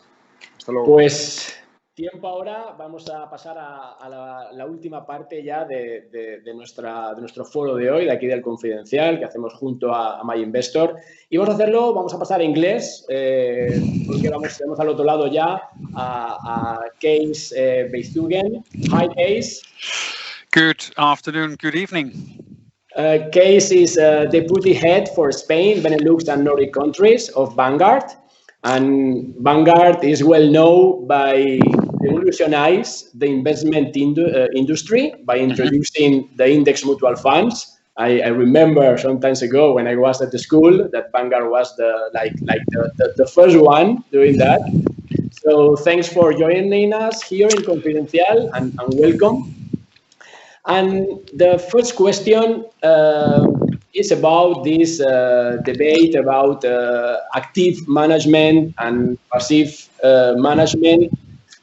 Hasta luego. Pues tiempo ahora, vamos a pasar a la última parte ya de nuestro foro de hoy, de aquí del Confidencial, que hacemos junto a MyInvestor. Y vamos a pasar a inglés, porque tenemos al otro lado ya a Kees Bezugen. Hi, Kees. Good afternoon, good evening. Kees is Deputy Head for Spain, Benelux and Nordic countries of Vanguard. And Vanguard is well known by revolutionize the investment industry by introducing the index mutual funds. I remember some times ago when I was at the school that Vanguard was the first one doing that. So thanks for joining us here in Confidencial and welcome. And the first question is about this debate about active management and passive management.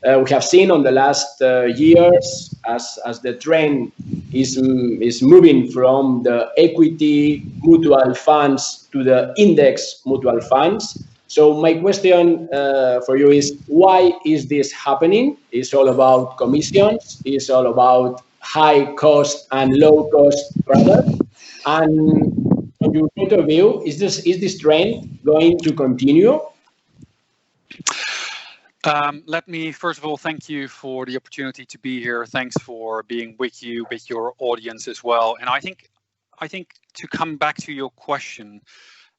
We have seen on the last years as the trend is moving from the equity mutual funds to the index mutual funds. So my question for you is, why is this happening? It's all about commissions. It's all about high cost and low cost products. And from your point of view, is this trend going to continue? Let me first of all thank you for the opportunity to be here. Thanks for being with your audience as well. And I think to come back to your question,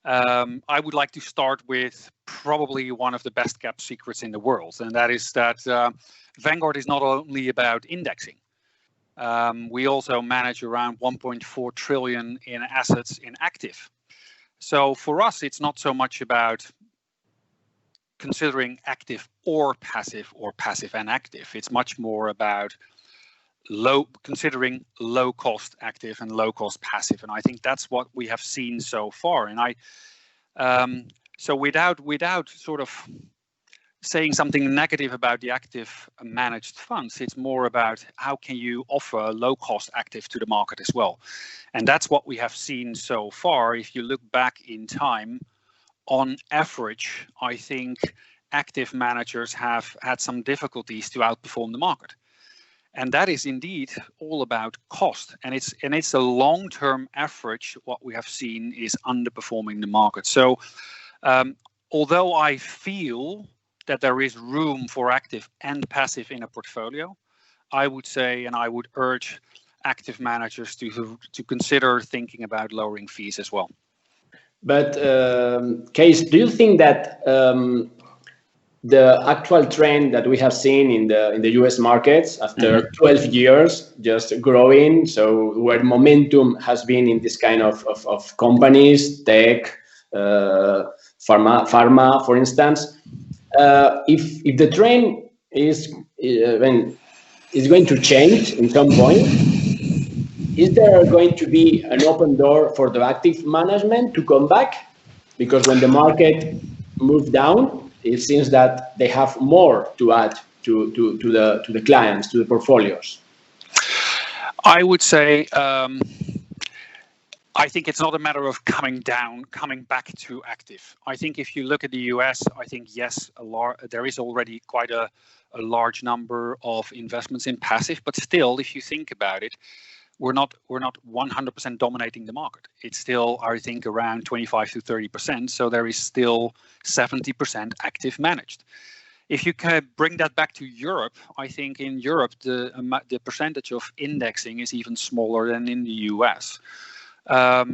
I would like to start with probably one of the best kept secrets in the world, and that is that Vanguard is not only about indexing. We also manage around 1.4 trillion in assets in active. So for us, it's not so much about considering active or passive and active. It's much more about considering low cost active and low cost passive. And I think that's what we have seen so far. And so without sort of saying something negative about the active managed funds, it's more about how can you offer low cost active to the market as well. And that's what we have seen so far. If you look back in time, on average, I think active managers have had some difficulties to outperform the market. And that is indeed all about cost. And it's a long-term average. What we have seen is underperforming the market. So although I feel that there is room for active and passive in a portfolio, I would say, and I would urge active managers to consider thinking about lowering fees as well. But Kees, do you think that the actual trend that we have seen in the US markets after 12 years just growing, so where momentum has been in this kind of companies, tech, pharma, for instance, if the trend is going to change in some point, is there going to be an open door for the active management to come back? Because when the market moves down, it seems that they have more to add to the clients, to the portfolios. I would say, I think it's not a matter of coming back to active. I think if you look at the US, I think yes, there is already quite a large number of investments in passive, but still, if you think about it, we're not 100% dominating the market. It's still, I think, around 25 to 30%. So there is still 70% active managed. If you can bring that back to Europe, I think in Europe the percentage of indexing is even smaller than in the US.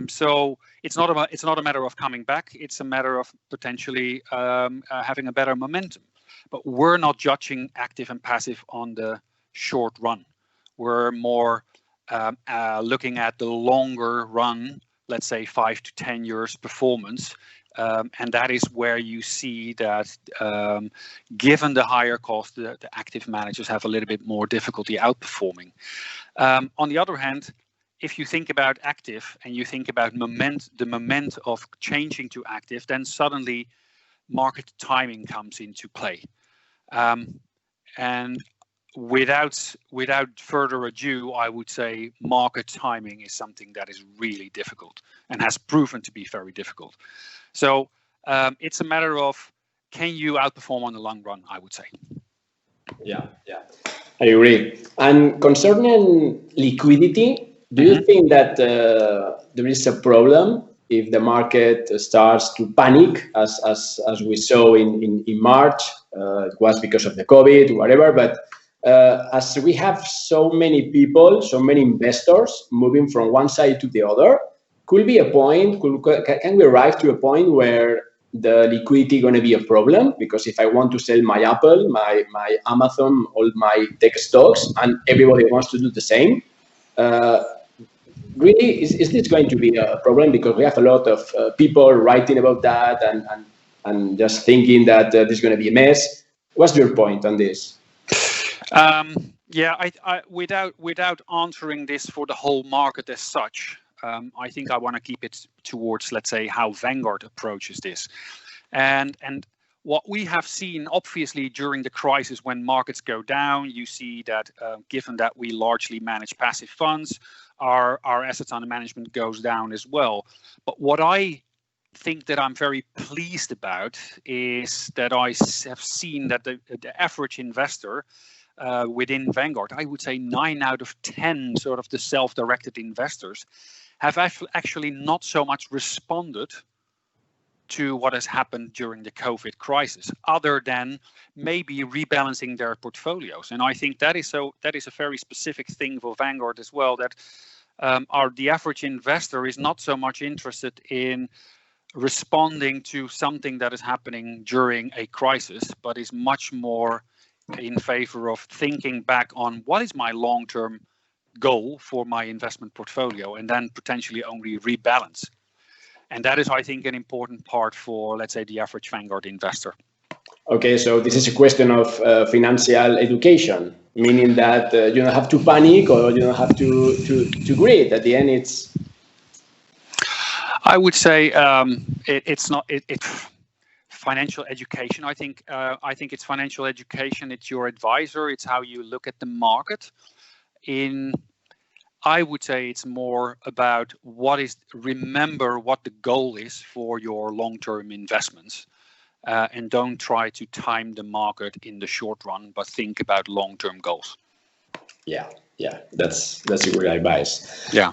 So it's not a matter of coming back. It's a matter of potentially having a better momentum. But we're not judging active and passive on the short run. We're more looking at the longer run, let's say 5 to 10 years performance. And that is where you see that given the higher cost, the active managers have a little bit more difficulty outperforming. On the other hand, if you think about active and you think about the moment of changing to active, then suddenly market timing comes into play. And without further ado, I would say market timing is something that is really difficult and has proven to be very difficult. So it's a matter of, can you outperform on the long run, I would say. Yeah, I agree. And concerning liquidity, do you think that there is a problem if the market starts to panic, as we saw in March? It was because of the COVID, whatever, but as we have so many people, so many investors moving from one side to the other, could be a point, can we arrive to a point where the liquidity going to be a problem? Because if I want to sell my Apple, my Amazon, all my tech stocks, and everybody wants to do the same, really, is this going to be a problem? Because we have a lot of people writing about that and just thinking that this is going to be a mess. What's your point on this? Yeah, without answering this for the whole market as such, I think I want to keep it towards, let's say, how Vanguard approaches this. And what we have seen, obviously, during the crisis, when markets go down, you see that given that we largely manage passive funds, our assets under management goes down as well. But what I think that I'm very pleased about is that I have seen that the average investor within Vanguard, I would say 9 out of 10 sort of the self-directed investors have actually not so much responded to what has happened during the COVID crisis, other than maybe rebalancing their portfolios. And I think that is a very specific thing for Vanguard as well, that the average investor is not so much interested in responding to something that is happening during a crisis, but is much more in favor of thinking back on what is my long-term goal for my investment portfolio, and then potentially only rebalance. And that is, I think, an important part for, let's say, the average Vanguard investor. Okay, so this is a question of financial education, meaning that you don't have to panic or you don't have to greed. At the end, it's... I would say it's not financial education. I think it's financial education. It's your advisor. It's how you look at the market. I would say it's more about remember what the goal is for your long-term investments. and don't try to time the market in the short run, but think about long-term goals. Yeah, that's a good advice. Yeah.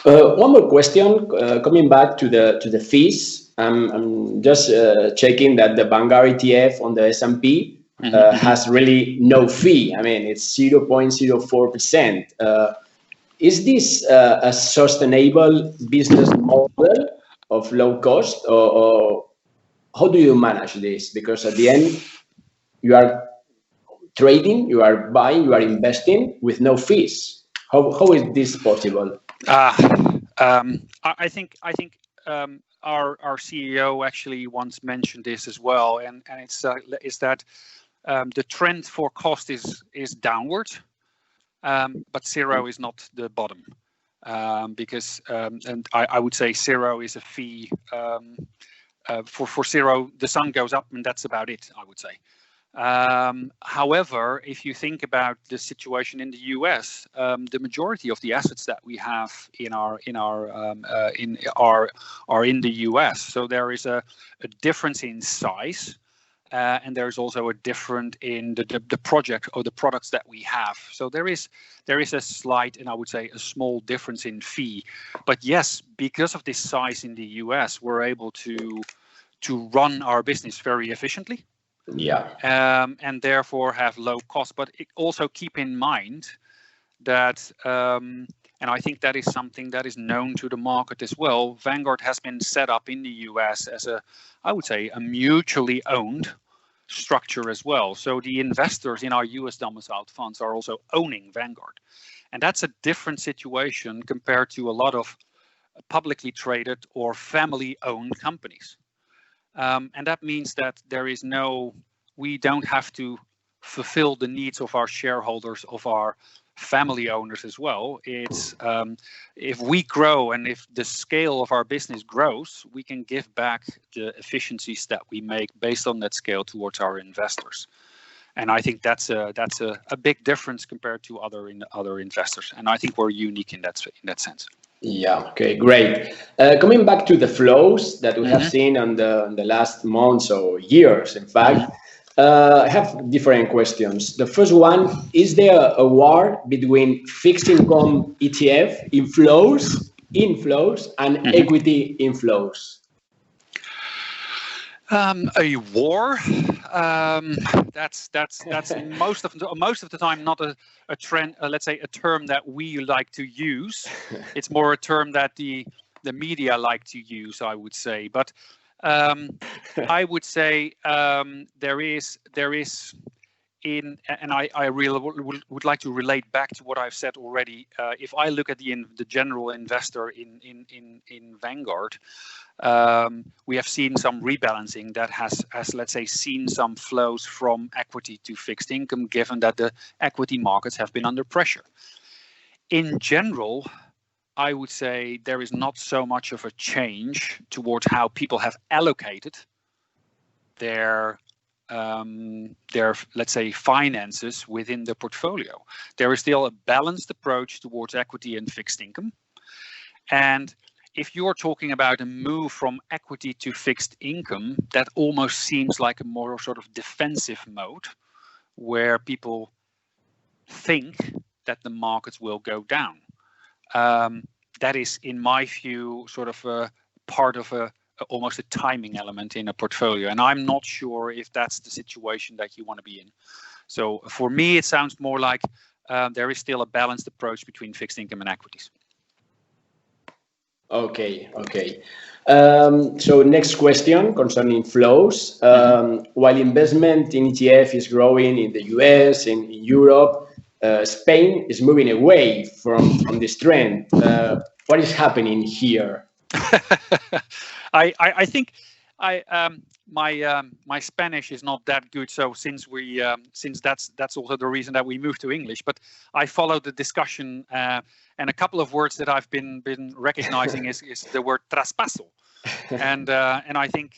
One more question, coming back to the fees. I'm just checking that the Vanguard ETF on the S&P has really no fee. I mean, it's 0.04%. Is this a sustainable business model of low cost, or how do you manage this? Because at the end, you are trading, you are buying, you are investing with no fees. How is this possible? I think our CEO actually once mentioned this as well, and it's that the trend for cost is downward, but zero is not the bottom, because and I would say zero is a fee. For zero, the sun goes up, and that's about it, I would say. However, if you think about the situation in the US, the majority of the assets that we have are in the US. So there is a difference in size, and there is also a difference in the project or the products that we have. So there is a slight, and I would say a small difference in fee. But yes, because of this size in the US, we're able to run our business very efficiently. Yeah. And therefore have low cost. But also keep in mind that, and I think that is something that is known to the market as well, Vanguard has been set up in the US as I would say, a mutually owned structure as well. So the investors in our US domiciled funds are also owning Vanguard. And that's a different situation compared to a lot of publicly traded or family owned companies. And that means that we don't have to fulfill the needs of our shareholders, of our family owners as well. It's if we grow and if the scale of our business grows, we can give back the efficiencies that we make based on that scale towards our investors. And I think that's a big difference compared to other investors. And I think we're unique in that sense. Yeah. Okay. Great. Coming back to the flows that we have seen on the last months or years, in fact, I have different questions. The first one: is there a war between fixed income ETF inflows, and equity inflows? A war? That's most of the time not a trend. Let's say a term that we like to use. It's more a term that the media like to use, I would say. But I would say there is and I really would like to relate back to what I've said already. If I look at the general investor in Vanguard, we have seen some rebalancing that has let's say seen some flows from equity to fixed income, given that the equity markets have been under pressure. In general, I would say there is not so much of a change towards how people have allocated their let's say finances within the portfolio. There is still a balanced approach towards equity and fixed income. And if you're talking about a move from equity to fixed income, that almost seems like a more sort of defensive mode, where people think that the markets will go down. That is, in my view, sort of a part of almost a timing element in a portfolio. And I'm not sure if that's the situation that you want to be in. So for me, it sounds more like there is still a balanced approach between fixed income and equities. Okay. So next question concerning flows. While investment in ETF is growing in the US, in Europe, Spain is moving away from this trend. What is happening here? I think my Spanish is not that good, so since that's also the reason that we moved to English. But I followed the discussion, and a couple of words that I've been recognizing is the word traspaso, and I think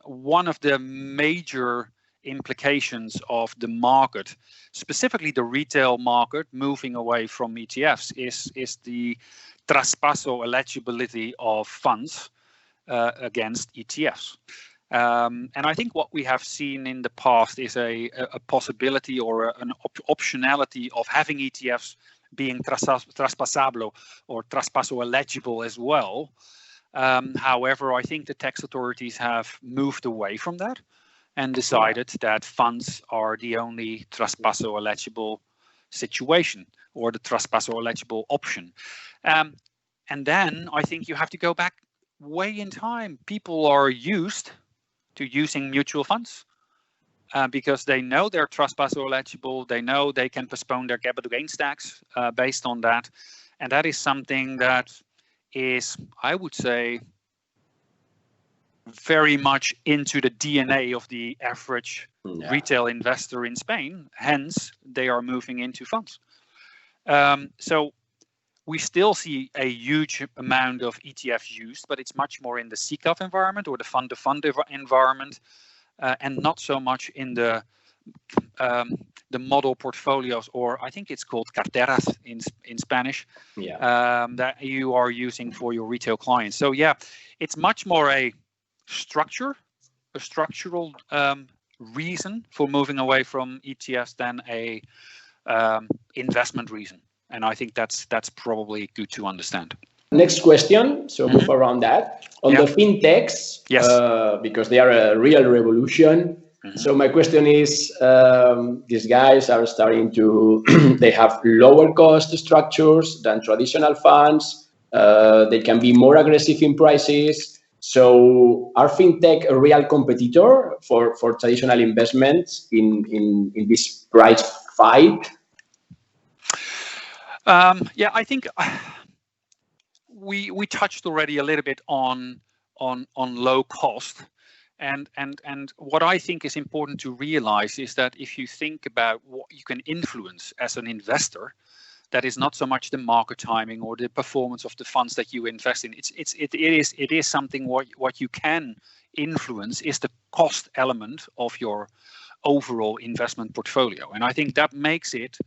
one of the major implications of the market, specifically the retail market, moving away from ETFs is the traspaso eligibility of funds against ETFs. And I think what we have seen in the past is a possibility or an optionality of having ETFs being traspasable or traspaso eligible as well. However, I think the tax authorities have moved away from that and decided that funds are the only traspaso eligible situation or the traspaso eligible option. And then I think you have to go back way in time. People are used to using mutual funds because they know they're traspaso eligible. They know they can postpone their capital gains tax based on that. And that is something that is, I would say, very much into the DNA of the average retail investor in Spain. Hence, they are moving into funds. So we still see a huge amount of ETFs used, but it's much more in the SICAV environment or the fund-to-fund environment, and not so much in the model portfolios, or I think it's called carteras in Spanish, that you are using for your retail clients. So yeah, it's much more a structural reason for moving away from ETFs than a investment reason. And I think that's probably good to understand. Next question, so move around that. On the fintechs, because they are a real revolution. So my question is, these guys are starting to, they have lower cost structures than traditional funds. They can be more aggressive in prices. So are fintech a real competitor for traditional investments in this price fight? Yeah, I think we touched already a little bit on low cost, and what I think is important to realize is that if you think about what you can influence as an investor, that is not so much the market timing or the performance of the funds that you invest in. It is something what you can influence is the cost element of your overall investment portfolio, and I think that makes it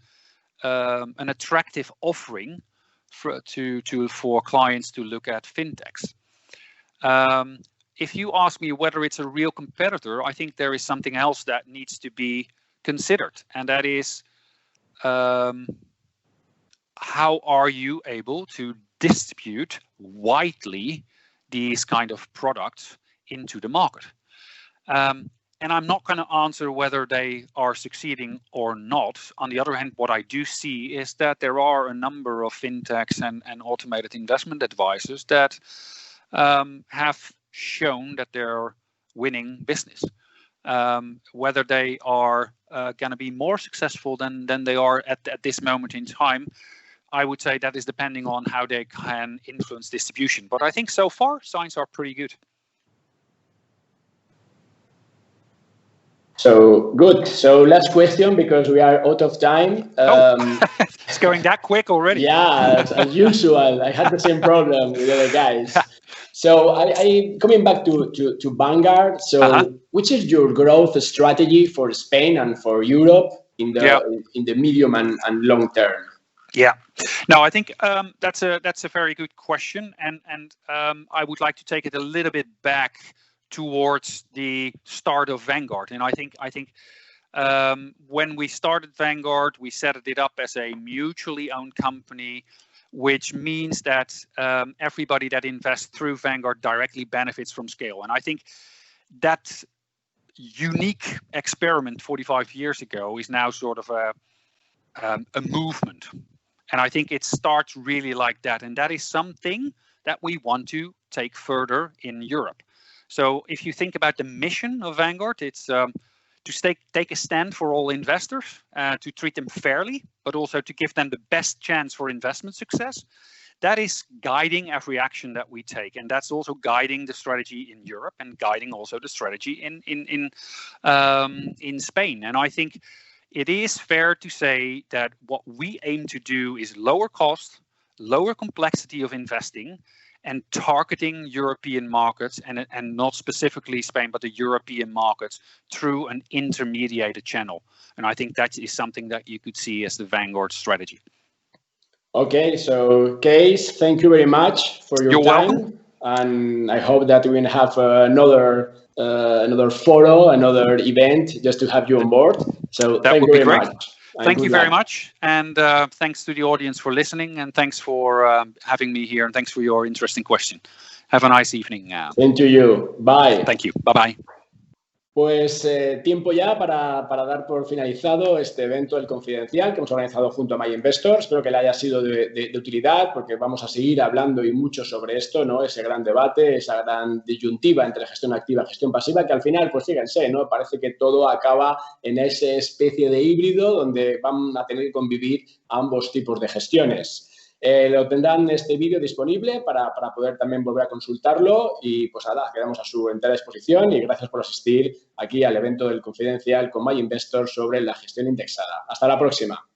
an attractive offering for clients to look at fintechs. If you ask me whether it's a real competitor, I think there is something else that needs to be considered, and that is how are you able to distribute widely these kind of products into the market? And I'm not going to answer whether they are succeeding or not. On the other hand, what I do see is that there are a number of fintechs and automated investment advisors that have shown that they're winning business. Whether they are going to be more successful than they are at this moment in time, I would say that is depending on how they can influence distribution. But I think so far, signs are pretty good. So good. So last question, because we are out of time. It's going that quick already. Yeah, as usual. I had the same problem with other guys. So I coming back to Vanguard. So which is your growth strategy for Spain and for Europe in the medium and long term? Yeah, no, I think that's a very good question, and I would like to take it a little bit back towards the start of Vanguard. And I think when we started Vanguard, we set it up as a mutually owned company, which means that everybody that invests through Vanguard directly benefits from scale. And I think that unique experiment 45 years ago is now sort of a movement. And I think it starts really like that. And that is something that we want to take further in Europe. So if you think about the mission of Vanguard, it's to take a stand for all investors, to treat them fairly, but also to give them the best chance for investment success. That is guiding every action that we take. And that's also guiding the strategy in Europe and guiding also the strategy in Spain. And I think it is fair to say that what we aim to do is lower cost, lower complexity of investing, and targeting European markets and not specifically Spain, but the European markets through an intermediated channel. And I think that is something that you could see as the Vanguard strategy. Okay, so Kees, thank you very much for your time. Welcome. and I hope that we can have another foro, another event, just to have you on board. So that thank would you be very great. much. Thank you very much, and thanks to the audience for listening, and thanks for having me here, and thanks for your interesting question. Have a nice evening. Same to you. Bye. Thank you. Bye-bye. Pues tiempo ya para dar por finalizado este evento del Confidencial que hemos organizado junto a MyInvestor. Espero que le haya sido de utilidad, porque vamos a seguir hablando y mucho sobre esto, ¿no? Ese gran debate, esa gran disyuntiva entre gestión activa y gestión pasiva, que al final, pues fíjense, ¿no? Parece que todo acaba en esa especie de híbrido donde van a tener que convivir ambos tipos de gestiones. Lo tendrán este vídeo disponible para poder también volver a consultarlo y pues nada, quedamos a su entera disposición y gracias por asistir aquí al evento del Confidencial con MyInvestor sobre la gestión indexada. Hasta la próxima.